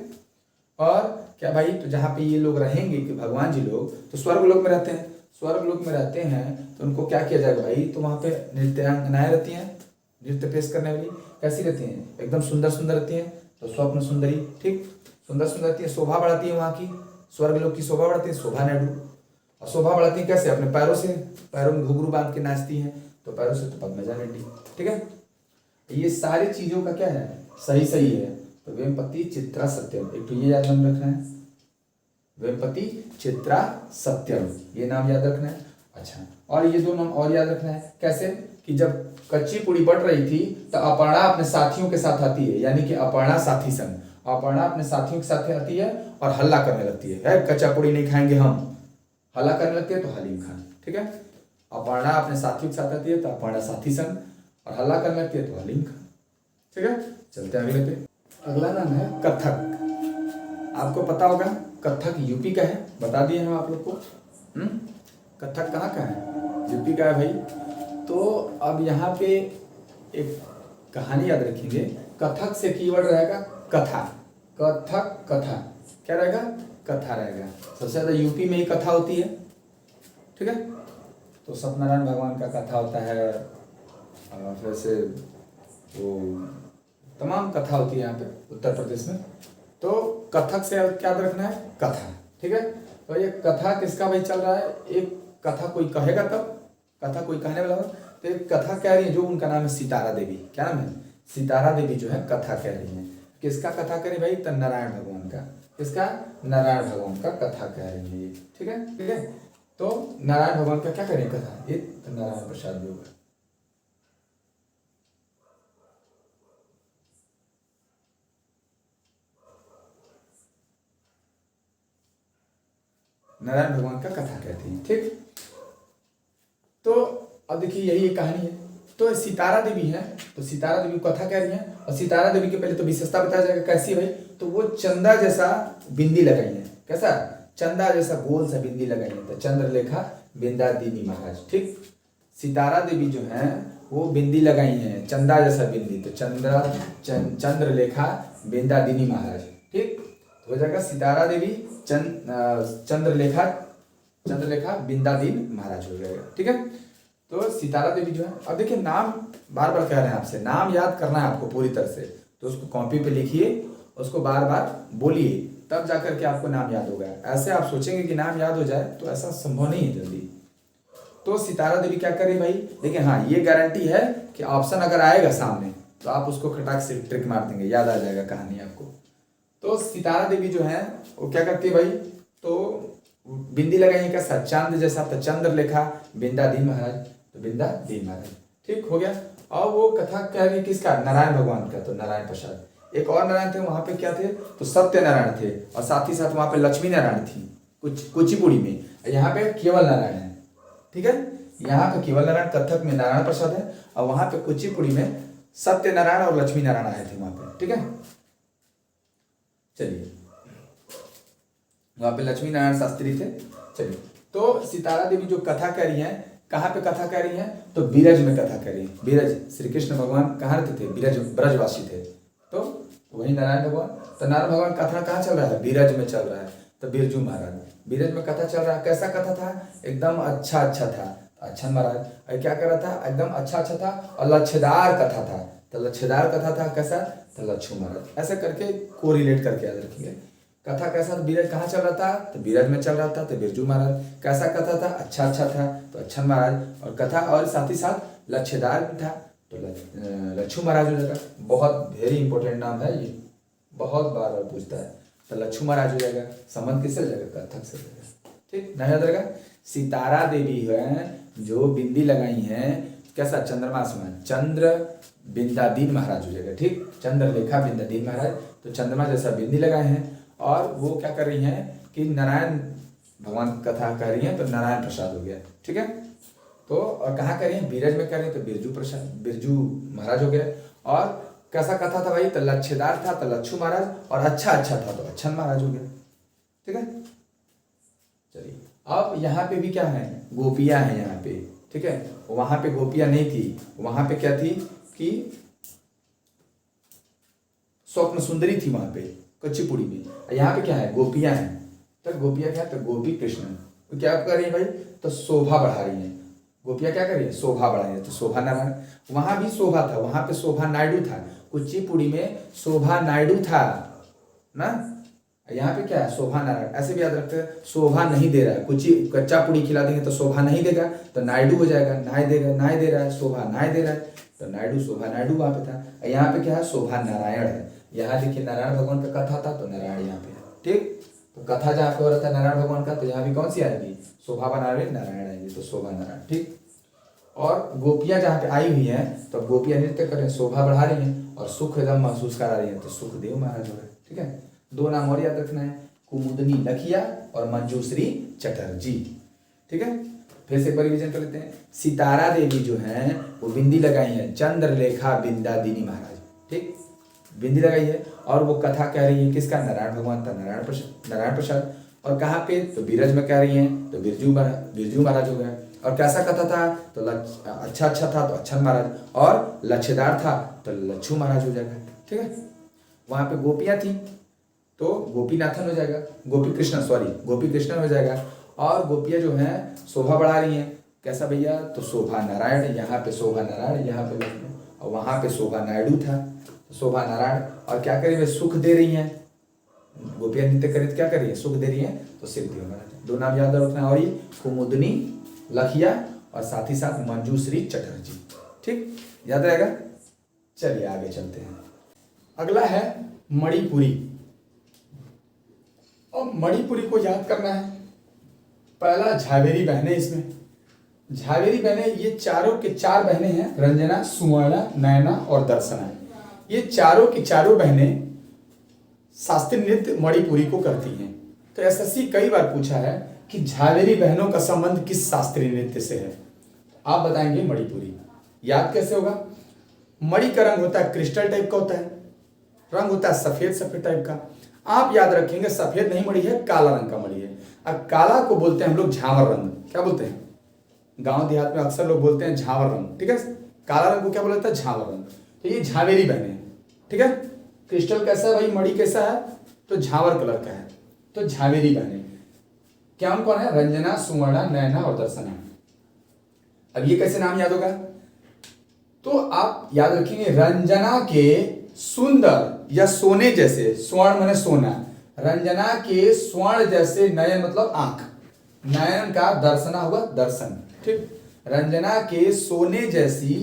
और क्या भाई, तो जहाँ पे ये लोग रहेंगे कि भगवान जी लोग तो स्वर्गलोक में रहते हैं। स्वर्गलोक में रहते हैं तो उनको क्या किया जाएगा भाई? तो वहाँ पे नृत्यांगनाएं रहती हैं, नृत्य पेश करने वाली। कैसी रहती हैं? एकदम सुंदर सुंदर रहती हैं, तो स्वप्न सुंदरी। ठीक, सुंदर सुंदर रहती है, शोभा बढ़ाती है वहाँ की, स्वर्गलोक की शोभा बढ़ाती है, शोभा नायडू। और शोभा बढ़ाती है कैसे? अपने पैरों से, पैरों में घुंघरू बांध के नाचती हैं, तो पैरों से तो पद्मजा रेड्डी। ठीक है। ये सारी चीजों का क्या है? सही सही है। तो वेमपति चित्रा सत्यम, एक तो ये याद नाम रखना है, वेमपति चित्रा सत्यम, ये नाम याद रखना है। अच्छा, और ये दो नाम और याद रखना है। कैसे? कि जब कच्ची पूड़ी बट रही थी तो अपर्णा अपने साथियों के साथ आती है, यानी कि अपर्णा साथी संग। अपर्णा अपने साथियों के साथ आती है और हल्ला करने लगती है, कच्चा पूड़ी नहीं खाएंगे हम, हल्ला करने लगती है, तो हलीम खान। ठीक है। अपर्णा अपने साथियों के साथ आती है तो अपर्णा साथी संग, और हल्ला करने लगती है तो हलीम खान। ठीक है। चलते हैं अगले पे। अगला नाम है कथक। आपको पता होगा कथक यूपी का है, बता दिए हम आप लोग को। कथक कहाँ का है? यूपी का है भाई। तो अब यहाँ पे एक कहानी याद रखेंगे। कथक से कीवर्ड रहेगा कथा। कथक कथा क्या रहेगा? कथा रहेगा। सबसे ज्यादा यूपी में ही कथा होती है। ठीक है। तो सत्यनारायण भगवान का कथा होता है, और फिर से वो तमाम कथा होती है यहाँ पे उत्तर प्रदेश में। तो कथक से क्या रखना है? कथा। ठीक है। तो ये कथा किसका भाई चल रहा है? एक कथा कोई कहेगा तब, कथा कोई कहने वाला हो, तो एक कथा कह रही है जो उनका नाम है सितारा देवी। क्या नाम है? सितारा देवी जो है कथा कह रही है। किसका कथा कह रही भाई? तो नारायण भगवान का। किसका? नारायण भगवान का कथा कह रही है ये। ठीक है। ठीक है। तो नारायण भगवान का क्या करें कथा? ये नारायण प्रसाद योग। नारायण भगवान का कथा कहते हैं। ठीक। तो अब देखिए यही एक कहानी है। तो सितारा देवी है, तो सितारा देवी कथा कह रही है, और सितारा देवी के पहले तो विशेषता बताया जाएगा कैसी है भाई? तो वो चंदा जैसा बिंदी लगाई है। कैसा? चंदा जैसा गोल सा बिंदी लगाई है, तो चंद्रलेखा बिंदा दीनी महाराज। ठीक, सितारा देवी जो है वो बिंदी लगाई है चंदा जैसा बिंदी, तो चंद्रलेखा बिंदा दीनी महाराज। ठीक, तो हो जाएगा सितारा देवी चंद्रलेखा बिंदादीन महाराज हो जाएगा। ठीक है, तो सितारा देवी जो है, अब देखिए नाम बार बार कह रहे हैं आपसे, नाम याद करना है आपको पूरी तरह से, तो उसको कॉपी पे लिखिए, उसको बार बार बोलिए, तब जाकर के आपको नाम याद होगा। ऐसे आप सोचेंगे कि नाम याद हो जाए तो ऐसा संभव नहीं है जल्दी। तो सितारा देवी क्या करें भाई, देखिए हाँ ये गारंटी है कि ऑप्शन अगर आएगा सामने तो आप उसको खटाक से ट्रिक मार देंगे, याद आ जाएगा कहानी आपको। तो सितारा देवी जो है वो क्या करती है भाई, तो बिंदी लगाई कैसा चांद जैसा, तो चंद्रलेखा बिंदादीन महाराज, तो बिंदादीन महाराज। ठीक हो गया। और वो कथा कह रही किसका, नारायण भगवान का, तो नारायण प्रसाद। एक और नारायण थे वहां पे, क्या थे, तो सत्यनारायण थे, और साथ ही साथ वहां पे लक्ष्मी नारायण थी कुचिपुड़ी में, यहाँ पे केवल नारायण है। ठीक है, यहाँ पे केवल नारायण कथक में नारायण प्रसाद है, और वहां पे कुचिपुड़ी में सत्यनारायण और लक्ष्मी नारायण आए थे वहां पे। ठीक है, चलिए वहां पे लक्ष्मी नारायण शास्त्री थे। चलिए, तो सितारा देवी जो कथा कह रही है, कहाँ पे कथा कह रही है, तो बीरज में कथा कह रही है। बीरज, श्री कृष्ण भगवान कहाँ रहते थे, बीरज, ब्रजवासी थे, तो वही नारायण भगवान। तो नारायण भगवान कथा कहाँ चल रहा है, बीरज में चल रहा है, तो बिरजू महाराज बीरज में कथा चल रहा है। कैसा कथा था, एकदम अच्छा था। अच्छा महाराज क्या कर रहा था, एकदम अच्छा था, और लच्छेदार कथा था, तो लच्छेदार कथा था कैसा, तो लच्छू महाराज। ऐसा करके कोरिलेट करके याद रखिए। कथा कैसा, बीरज कहाँ चल रहा था, तो बीरज में चल रहा था, तो बिरजू महाराज। कैसा कथा था, अच्छा था, तो अच्छा महाराज। और कथा और साथ ही साथ लच्छेदार भी था, तो लच्छू महाराज हो जाएगा। बहुत वेरी इंपॉर्टेंट नाम है ये, बहुत बार बार पूछता है, तो लच्छू महाराज हो जाएगा। संबंध किससे जाएगा, कथक से जाएगा। ठीक, नहीं याद रहेगा। सितारा देवी है जो बिंदी लगाई है कैसा, चंद्रमास में, चंद्र बिंदादीन महाराज हो जाएगा। ठीक, चंद्रलेखा बिंदादीन महाराज, तो चंद्रमा जैसा बिंदी लगाए हैं, और वो क्या कर रही हैं कि नारायण भगवान कथा कह रही हैं, तो नारायण प्रसाद हो गया। ठीक है, तो और कहाँ कर रही हैं, बीरज में कर रही हैं, तो बिरजू प्रसाद, बिरजू महाराज हो गया। और कैसा कथा था भाई, तो लच्छेदार था, तो लच्छू महाराज, और अच्छा था, तो अच्छा महाराज हो गया। ठीक है, चलिए अब यहाँ पे भी क्या है, गोपियां हैं यहाँ पे। ठीक है, वहां पे गोपियां नहीं थी, वहां पे क्या थी कि स्वप्न सुंदरी थी वहां पे कुचिपुड़ी में। यहाँ पे क्या है, गोपियां हैं, तो गोपियां क्या है, तो गोपी कृष्ण, तो क्या कर रही है भाई, तो शोभा बढ़ा रही है। गोपियां क्या कर रही है, शोभा बढ़ा रही है, तो शोभा नारायण। वहां भी शोभा था, वहां पे शोभा नायडू था, कुचिपुड़ी में शोभा नायडू था ना, यहाँ पे क्या है, शोभा नारायण। ऐसे भी याद रखते हैं, शोभा नहीं दे रहा है, कुछ कच्चा पूड़ी खिला देंगे तो शोभा नहीं देगा, तो नायडू हो जाएगा, नाय देगा, नाय दे रहा है, शोभा नाय दे रहा है, तो नायडू, शोभा नायडू वहां पे था। यहाँ पे क्या है, शोभा नारायण है। यहाँ देखिए नारायण भगवान का कथा था, तो नारायण यहाँ पे है। ठीक, तो कथा जहाँ पे हो रहा था नारायण भगवान का, तो यहाँ भी कौन सी आएगी, शोभा बना रही नारायण आएगी, तो शोभा नारायण। ठीक, और गोपियां जहाँ पे आई हुई हैं, तो गोपियां नृत्य कर रही हैं, शोभा बढ़ा रही हैं, और सुख एकदम महसूस करा रही हैं, तो सुखदेव महाराज हो गए। ठीक है, दो नाम और याद रखना है, कुमुदनी लखिया और मंजूश्री चटर्जी। ठीक है, फिर से एक बार रिवीजन कर लेते हैं। सितारा देवी जो है वो बिंदी लगाई है, चंद्रलेखा बिंदादीनी महाराज। ठीक, बिंदी लगाई है, और वो कथा कह रही है किसका, नारायण भगवान था, नारायण प्रसाद। और कहाँ पे, तो बीरज में कह रही हैं, तो बिरजू महाराज हो गया। और कैसा कथा था, तो अच्छा था, तो अच्छा महाराज। और लच्छेदार था, तो लच्छू महाराज हो जाएगा। ठीक है, वहां पे गोपियां थी, तो गोपीनाथन हो जाएगा, गोपी कृष्णन हो जाएगा। और गोपियां जो हैं शोभा बढ़ा रही हैं, कैसा भैया, तो शोभा नारायण, यहाँ पे शोभा नारायण, यहाँ पे लक्ष्मी, और वहां पे शोभा नायडू था, तो शोभा नारायण। और क्या कर रही है, सुख दे रही हैं, गोपियां नृत्य करी तो क्या कर रही है, सुख दे रही हैं, तो सिद्धि महाराज। दो नाम याद रखना, और ये कुमुदनी लखिया और साथ ही साथ मंजूश्री चटर्जी। ठीक, याद रहेगा। चलिए आगे चलते हैं। अगला है मणिपुरी। और मणिपुरी को याद करना है, पहला झावेरी बहनें, इसमें झावेरी बहनें, ये चारों के चार बहनें हैं, रंजना, सुवर्णा, नयना और दर्शना। ये चारों की चारों बहनें शास्त्रीय नृत्य मणिपुरी को करती हैं। तो एसएससी कई बार पूछा है कि झावेरी बहनों का संबंध किस शास्त्रीय नृत्य से है, आप बताएंगे मणिपुरी। याद कैसे होगा, मणि का रंग होता है क्रिस्टल टाइप का होता है, रंग होता है सफेद टाइप का। आप याद रखेंगे सफेद नहीं मणि है, काला रंग का मणि है। अब काला को बोलते हैं हम लोग झावर रंग। क्या बोलते हैं? गांव देहात में अक्सर लोग बोलते हैं झावर रंग, ठीक है। काला रंग को क्या बोला जाता है? झावर रंग। तो ये झावेरी बहने हैं, ठीक है। क्रिस्टल कैसा है भाई? मणि कैसा है? तो झावर कलर का है, तो झावेरी बहने। क्या कौन है? रंजना, सुवर्णा, नैना और दर्शना। अब ये कैसे नाम याद होगा? तो आप याद रखेंगे रंजना के सुंदर या सोने जैसे, स्वर्ण माने सोना, रंजना के स्वर्ण जैसे नयन मतलब आंख, नयन का दर्शना हुआ दर्शन, ठीक। रंजना के सोने जैसी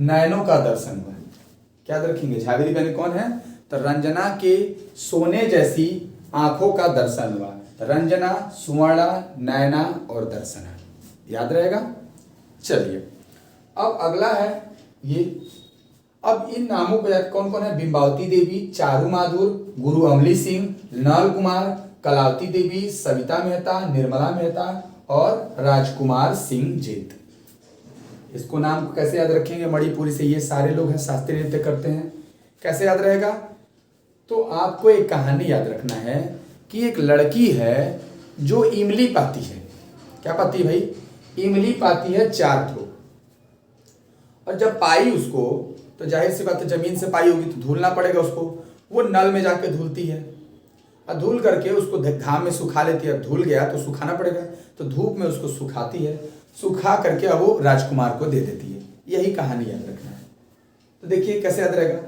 नयनों का दर्शन हुआ। क्या याद रखेंगे? झावेरी बहने कौन है? तो रंजना के सोने जैसी आंखों का दर्शन हुआ। तो रंजना, सुवर्णा, नयना और दर्शना, याद रहेगा। चलिए अब अगला है ये। अब इन नामों को याद कौन कौन है? बिंबावती देवी, चारू माधुर, गुरु अमली सिंह, नल कुमार, कलावती देवी, सविता मेहता, निर्मला मेहता और राजकुमार सिंह जीत। इसको नाम को कैसे याद रखेंगे? मणिपुरी से ये सारे लोग हैं, शास्त्रीय नृत्य करते हैं। कैसे याद रहेगा? तो आपको एक कहानी याद रखना है कि एक लड़की है जो इमली पाती है। क्या पाती है भाई? इमली पाती है 4 ठो। और जब पाई उसको तो जाहिर सी बात है जमीन से पाई होगी तो धुलना पड़ेगा उसको। वो नल में जाके धुलती है और धुल करके उसको घाम में सुखा लेती है। धुल गया तो सुखाना पड़ेगा, तो धूप में उसको सुखाती है। सुखा करके अब वो राजकुमार को दे देती है। यही कहानी याद रखना है। तो देखिए कैसे याद रहेगा।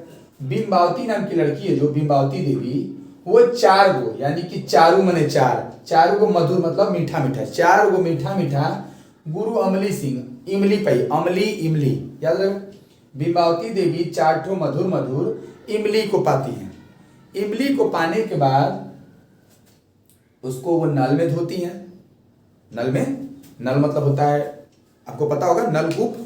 बिंबावती नाम की लड़की है जो बिंबावती देवी, वो 4 गो यानी कि चारू मने 4 गो मधुर मतलब मीठा मीठा, 4 गो मीठा मीठा गुरु अमली सिंह इमली पाई। अमली इमली याद रखें। बिंबावती देवी 4 ठो मधुर मधुर इमली को पाती हैं। इमली को पाने के बाद उसको वो नल में धोती हैं। नल में, नल मतलब होता है आपको पता होगा नलकूप।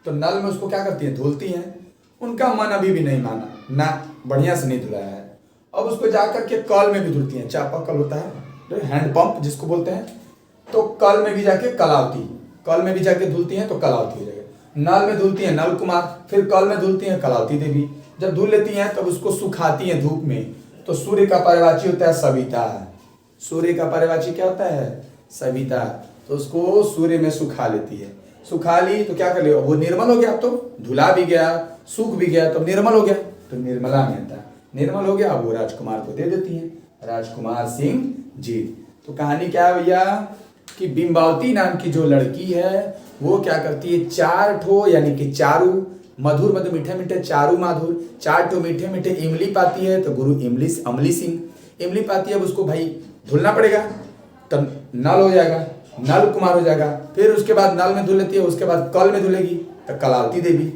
तो नल में उसको क्या करती हैं? धुलती हैं। उनका मन अभी भी नहीं माना, ना बढ़िया से नहीं धुलाया है। अब उसको जाकर के कल में भी धुलती हैं। चापाकल होता है, हैंड पंप जिसको बोलते हैं। तो कल में भी जाके कलावती, कल में भी जाके धुलती हैं तो कलावती हो जाएगा। नल में धुलती हैं नल कुमार, फिर कल में धुलती हैं कलावती देवी। जब धुल लेती हैं तब उसको सुखाती हैं धूप में। तो सूर्य का पर्यवाची होता है सविता। सूर्य का पर्यवाची क्या होता है? सविता। तो उसको सूर्य में सुखा लेती है। सुखा ली तो क्या कर लिया? वो निर्मल हो गया। अब तो धुला भी गया, सूख भी गया, तो निर्मल हो गया। तो निर्मला मेहता निर्मल हो गया। अब वो राजकुमार को दे देती है, राजकुमार सिंह जीत। तो कहानी क्या है भैया कि बिंबावती नाम की जो लड़की है वो क्या करती है? 4 ठो यानी कि चारू मधुर मतलब मीठे मीठे, चारू माधुर 4 ठो मीठे मीठे इमली पाती है। तो गुरु अमली सिंह इमली पाती है। अब उसको भाई धुलना पड़ेगा, तब नल हो जाएगा, नल कुमार हो जाएगा। फिर उसके बाद नल में धुल लेती है, उसके बाद कल में धुलेगी तो कलावती देवी।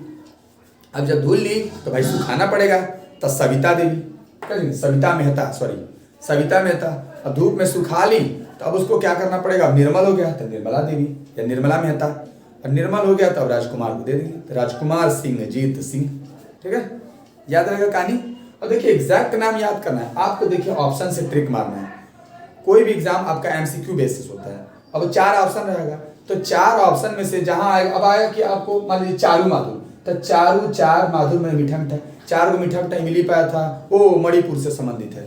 अब जब धुल ली तो भाई सुखाना पड़ेगा, तो सविता देवी, सविता मेहता, सॉरी सविता मेहता। अब धूप में सुखा ली तो अब उसको क्या करना पड़ेगा? अब निर्मल हो गया तो निर्मला देवी या निर्मला मेहता। अब निर्मल हो गया तो अब राजकुमार को दे देंगे, तो राजकुमार सिंह जीत सिंह। ठीक है, याद रहेगा कहानी। और देखिए एग्जैक्ट नाम याद करना है आपको। देखिए ऑप्शन से ट्रिक मारना है। कोई भी एग्जाम आपका एमसीक्यू बेसिस होता है। अब 4 ऑप्शन रहेगा, तो 4 ऑप्शन में से जहां आएगा, अब आएगा कि आपको मान लीजिए चारू माधुर, तो चारू 4 माधुर में मीठा मीठा 4 को मीठा मीठा इमली पाया था, वो मणिपुर से संबंधित है।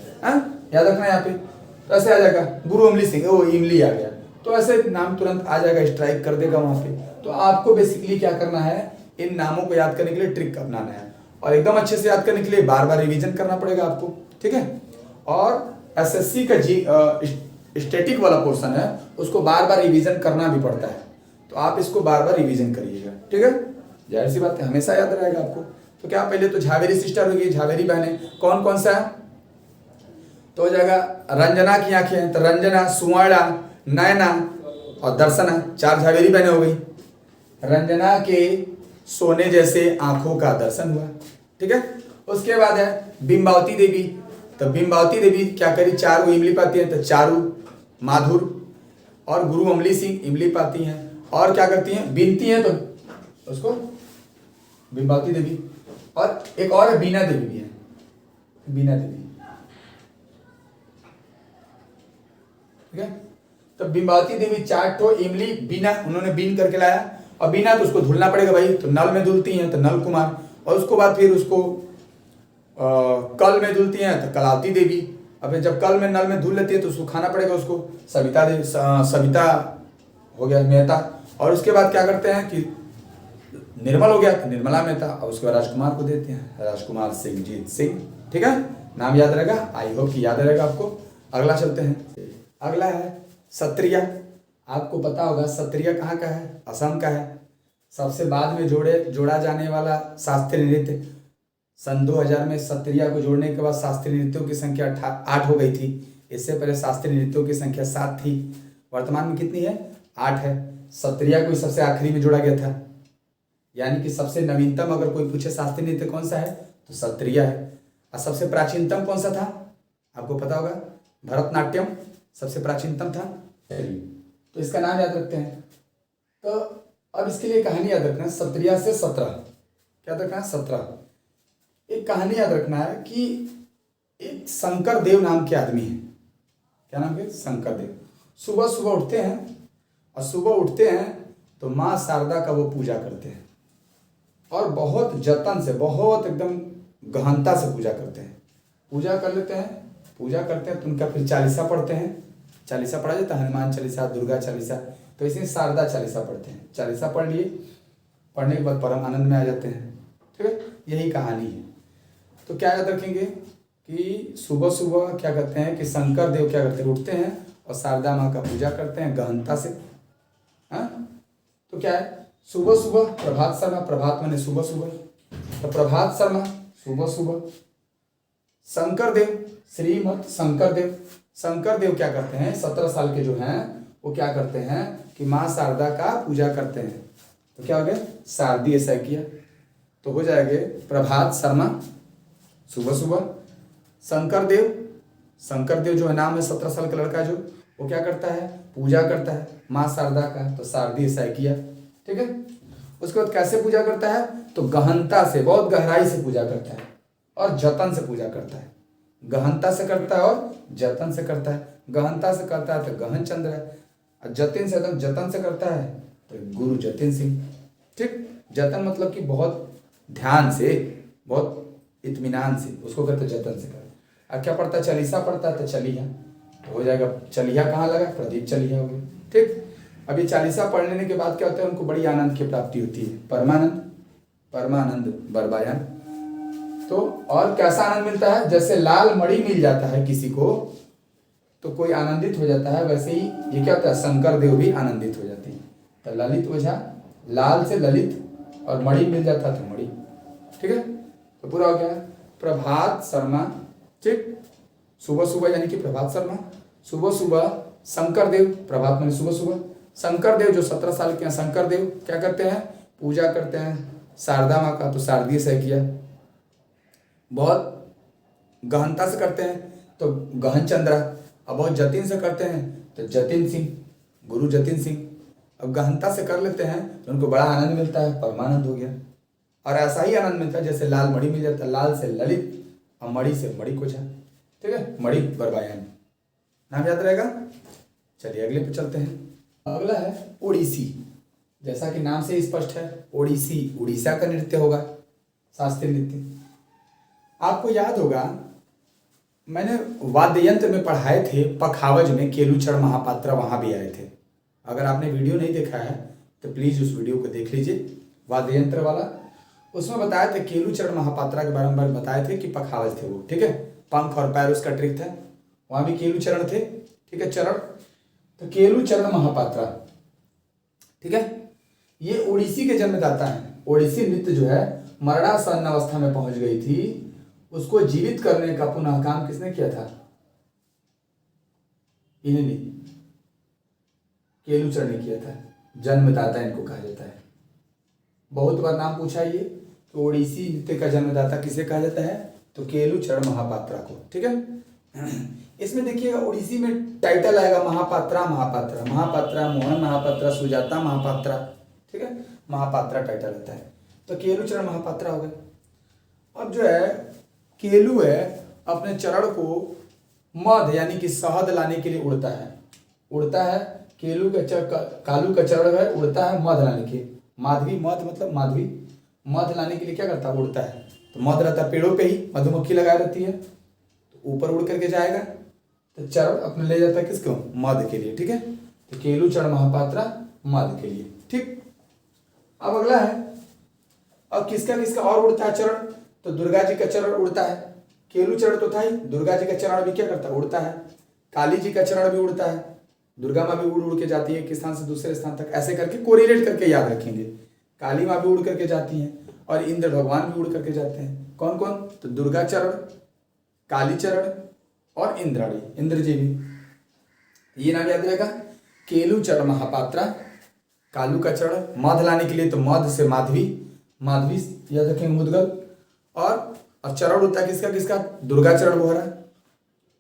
याद रखना यहाँ पे। तो ऐसे आ जाएगा गुरु अमली सिंह, वो इमली आ गया, तो ऐसे नाम तुरंत आ जाएगा, स्ट्राइक कर देगा वहां पे। तो आपको बेसिकली क्या करना है, इन नामों को याद करने के लिए ट्रिक अपनाना है, और एकदम अच्छे से याद करने के लिए बार बार रिवीजन करना पड़ेगा आपको। ठीक है, और एसएससी का जी स्टैटिक वाला पोर्शन है, उसको बार बार रिवीजन करना भी पड़ता है, तो आप इसको बार बार रिवीजन करिएगा। ठीक है, जाहिर सी बात है हमेशा याद रहेगा आपको। तो क्या पहले तो झावेरी सिस्टर होगी, झावेरी बहनें कौन कौन सा है, तो हो जाएगा रंजना की आंखें, तो रंजना, सुवर्णा, नयना और दर्शना, 4 झावेरी बहनें हो गई। रंजना के सोने जैसे आंखों का दर्शन हुआ। ठीक है, उसके बाद है बिंबावती देवी, तो बिंबावती देवी क्या करी, 4 को इमली पाती है, तो चारू माधुर और गुरु अमली सिंह इमली पाती हैं, और क्या करती हैं, बीनती हैं, तो उसको बिंबावती देवी। और एक और है बीना देवी भी है, बीना देवी। ठीक है, तो बिंबावती देवी 4 ठो इमली बीना उन्होंने बीन करके लाया, और बीना तो उसको धुलना पड़ेगा भाई, तो नल में धुलती हैं तो नल कुमार, और उसको बाद फिर उसको कल में धुलती हैं तो कलावती देवी, अब जब कल में नल में धुल लेती है तो उसको खाना पड़ेगा उसको। सविता हो गया मेहता, और उसके बाद क्या करते हैं कि निर्मल हो गया तो निर्मला मेहता, और उसके बाद राजकुमार को देते हैं राजकुमार सिंहजीत सिंह। ठीक है, नाम याद रहेगा, आई होप कि याद रहेगा आपको। अगला चलते हैं, अगला है सत्रिया। आपको पता होगा सत्रिया कहाँ का है, असम का है। सबसे बाद में जोड़ा जाने वाला शास्त्रीय नृत्य। सन 2000 में सत्रिया को जोड़ने के बाद शास्त्रीय नृत्यों की संख्या 8 हो गई थी। इससे पहले शास्त्रीय नृत्यों की संख्या 7 थी। वर्तमान में कितनी है, 8 है। सत्रिया को सबसे आखिरी में जोड़ा गया था, यानी कि सबसे नवीनतम अगर कोई पूछे शास्त्रीय नृत्य कौन सा है तो सत्रिया है। और सबसे प्राचीनतम कौन सा था, आपको पता होगा, भरतनाट्यम सबसे प्राचीनतम था। तो इसका नाम याद रखते हैं। तो अब इसके लिए कहानी याद रखना है, सत्रिया से 17, क्या रखना है 17। एक कहानी याद रखना है कि एक शंकर देव नाम के आदमी है। क्या नाम है, शंकर देव। सुबह सुबह उठते हैं, और सुबह उठते हैं तो माँ शारदा का वो पूजा करते हैं, और बहुत जतन से, बहुत एकदम गहनता से पूजा करते हैं। पूजा कर लेते हैं, पूजा करते हैं तो उनका फिर चालीसा पढ़ते हैं। चालीसा पढ़ा जाता है, हनुमान चालीसा, दुर्गा चालीसा, तो इसमें शारदा चालीसा पढ़ते हैं। चालीसा पढ़ लिए, पढ़ने के बाद परम आनंद में आ जाते हैं। ठीक है, यही कहानी है। तो क्या याद रखेंगे कि सुबह सुबह क्या करते हैं कि शंकर देव क्या करते हैं, उठते हैं और शारदा माँ का पूजा करते हैं गहनता से। हाँ, तो क्या है, सुबह सुबह प्रभात शर्मा, प्रभात माने सुबह सुबह, तो प्रभात शर्मा सुबह सुबह। शंकर देव, श्रीमद शंकर देव। शंकर देव क्या करते हैं, 17 साल के जो हैं वो क्या करते हैं कि माँ शारदा का पूजा करते हैं। तो क्या हो गया, शारदीय ऐसा किया, तो हो जाएगा प्रभात शर्मा सुबह सुबह। शंकर देव, शंकर देव जो है नाम है, 17 साल का लड़का जो, वो क्या करता है, पूजा करता है माँ शारदा का, तो शारदीय ऐसा किया। ठीक है, उसके बाद कैसे पूजा करता है, तो गहनता से, बहुत गहराई से पूजा करता है और जतन से पूजा करता है। गहनता से करता है और जतन से करता है। गहनता से करता है तो गहन चंद्र है, और जतन से करता है तो गुरु जतिन सिंह। ठीक, जतन मतलब कि बहुत ध्यान से, बहुत इत्मीनान से, उसको कहते जतन से कर। और क्या पढ़ता है, चालीसा पढ़ता है तो चलिया, तो हो जाएगा चलिया कहाँ लगा, प्रदीप चलिया हो गया। ठीक, अब ये चालीसा पढ़ लेने के बाद क्या होता है, उनको बड़ी आनंद की प्राप्ति होती है, परमानंद, परमानंद बरबायन। तो और कैसा आनंद मिलता है, जैसे लाल मणि मिल जाता है किसी को तो कोई आनंदित हो जाता है, वैसे ही ये क्या होता है, शंकर देव भी आनंदित हो जाते हैं। तो ललित ओझा, लाल से ललित, और मणि मिल जाता है तो मणि। ठीक है, तो पूरा हो गया। प्रभात शर्मा, ठीक, सुबह सुबह यानी कि प्रभात शर्मा, सुबह सुबह शंकर देव, प्रभात में सुबह सुबह। शंकर देव जो 17 साल के हैं, शंकर देव क्या करते हैं, पूजा करते हैं शारदा माँ का, तो शारदीय से किया। बहुत गहनता से करते हैं तो गहन चंद्रा, अब बहुत जतिन से करते हैं तो जतिन सिंह, गुरु जतिन सिंह। अब गहनता से कर लेते हैं तो उनको बड़ा आनंद मिलता है, परमानंद हो गया। और ऐसा ही आनंद मिलता है जैसे लाल मणि मिल जाता है, लाल से ललित और मणि से मणि को जा। ठीक है, मणि बरबायन नाम याद रहेगा। चलिए अगले पे चलते हैं। अगला है ओडिसी। जैसा कि नाम से स्पष्ट है, ओडिसी उड़ीसा का नृत्य होगा, शास्त्रीय नृत्य। आपको याद होगा मैंने वाद्य यंत्र में पढ़ाए थे, पखावज में केलूचरण महापात्रा वहाँ भी आए थे। अगर आपने वीडियो नहीं देखा है तो प्लीज़ उस वीडियो को देख लीजिए, वाद्य यंत्र वाला। उसमें बताया था केलूचरण महापात्रा के बारे में बताए थे कि पखावज थे वो। ठीक है, पंख और पैर उसका ट्रिक था, वहाँ भी केलूचरण थे। ठीक है, चरण, तो केलूचरण महापात्रा। ठीक है, ये ओडिसी के जन्मदाता हैं। ओडिसी नृत्य जो है मरणासन्न अवस्था में पहुंच गई थी, उसको जीवित करने का पुनः काम किसने किया था, इन्होंने, केलूचरण ने किया था। जन्मदाता इनको कहा जाता है। बहुत बार नाम पूछा ये कि ओडिसी नृत्य का जन्मदाता किसे कहा जाता है, तो केलूचरण महापात्रा को। ठीक है, इसमें देखिएगा ओडिसी में टाइटल आएगा महापात्रा, महापात्रा, महापात्रा, मोहन महापात्रा, सुजाता महापात्रा। ठीक है, महापात्रा टाइटल आता है, तो केलूचरण महापात्रा हो गए। अब जो है केलू है अपने चरण को मध यानी कि शहद लाने के लिए उड़ता है, उड़ता है। केलू का कालू का चरण है, उड़ता है मध लाने के, माधवी, मध मतलब माधवी, मध लाने के लिए क्या करता है, उड़ता है। तो मध रहता है पेड़ों पे ही, मधुमक्खी लगाई रहती है, तो ऊपर उड़ करके जाएगा, तो चरण अपने ले जाता है किसको, मध के लिए। ठीक है, तो केलू चरण महापात्रा मध के लिए। ठीक, अब अगला है, अब किसका किसका और उड़ता है चरण, तो दुर्गा जी का चरण उड़ता है। केलू चरण तो था ही, दुर्गा जी का चरण भी क्या करता है, उड़ता है। काली जी का चरण भी उड़ता है, दुर्गा माँ भी उड़ उड़ के जाती है एक स्थान से दूसरे स्थान तक, ऐसे करके कोरिलेट करके याद रखेंगे। काली माँ भी उड़ करके जाती हैं और इंद्र भगवान भी उड़ करके जाते हैं। कौन कौन, तो दुर्गा चरण, काली चरण और इंद्राणी, इंद्र जी भी। ये नाम याद रहेगा, केलू चरण महापात्रा, कालू का चरण, मध लाने के लिए तो मध से माधवी, माधवी याद रखेंगे मुदगल। और चरण उड़ता है किसका किसका, दुर्गा चरण बोहरा,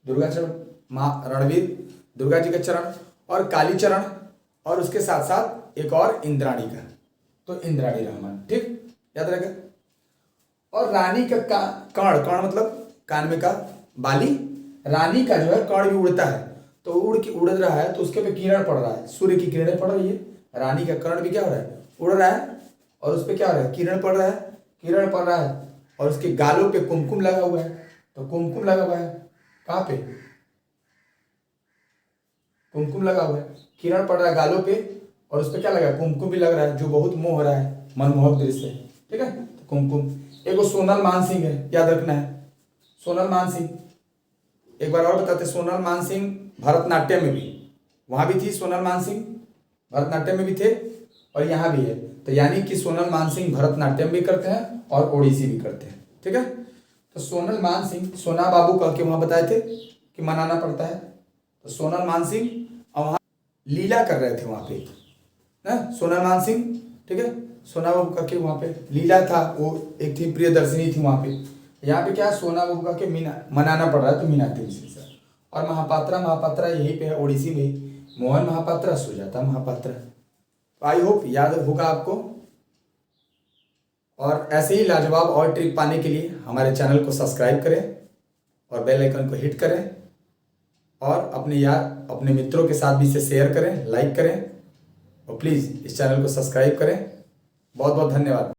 दुर्गा चरण, माँ रणवीर, दुर्गा जी का चरण और काली चरण, और उसके साथ साथ एक और इंद्राणी का, तो इंद्राणी रहमान। ठीक, याद रहेगा। और रानी का कर्ण, कर्ण मतलब कान में का बाली, रानी का जो है कर्ण भी उड़ता है, तो उड़ रहा है, तो उसके पे किरण पड़ रहा है, सूर्य की किरणें पड़ रही है, रानी का कर्ण भी क्या हो रहा है, उड़ रहा है, और उस पर क्या हो रहा है, किरण पड़ रहा है, किरण पड़ रहा है, और उसके गालों पे कुमकुम लगा हुआ है, तो कुमकुम लगा हुआ है, कहाँ पे, कुमकुम लगा हुआ है, किरण पड़ रहा है गालों पे, और उस पर क्या लगा, कुमकुम भी लग रहा है, जो बहुत मोह रहा है, मनमोहक दृश्य है। ठीक है, तो कुमकुम। एक वो सोनल मानसिंह है, याद रखना है, सोनल मानसिंह। एक बार और बताते, सोनल मानसिंह भरतनाट्यम में भी, वहां भी थी सोनल मानसिंह, भरतनाट्यम में भी थे और यहाँ भी है, तो यानी कि सोनल मानसिंह भरतनाट्यम भी करते हैं और ओडिसी भी करते हैं। ठीक है, तो सोनल मानसिंह, सोना बाबू कह के वहां बताए थे कि मनाना पड़ता है, तो सोनल मानसिंह वहां लीला कर रहे थे वहां पे ना, सोनल मानसिंह। ठीक है, सोना बाबू करके वहां पे लीला था, वो एक थी प्रियदर्शिनी थी वहां पे। यहाँ पे क्या, सोना बाबू का के मीना मनाना पड़ रहा है, तो मीनाती से। और महापात्रा, महापात्रा यहीं पे है ओडिसी में, मोहन महापात्रा, सुजाता महापात्रा। आई होप याद होगा आपको। और ऐसे ही लाजवाब और ट्रिक पाने के लिए हमारे चैनल को सब्सक्राइब करें और बेल आइकन को हिट करें, और अपने मित्रों के साथ भी इसे शेयर करें, लाइक करें, और प्लीज़ इस चैनल को सब्सक्राइब करें। बहुत बहुत धन्यवाद।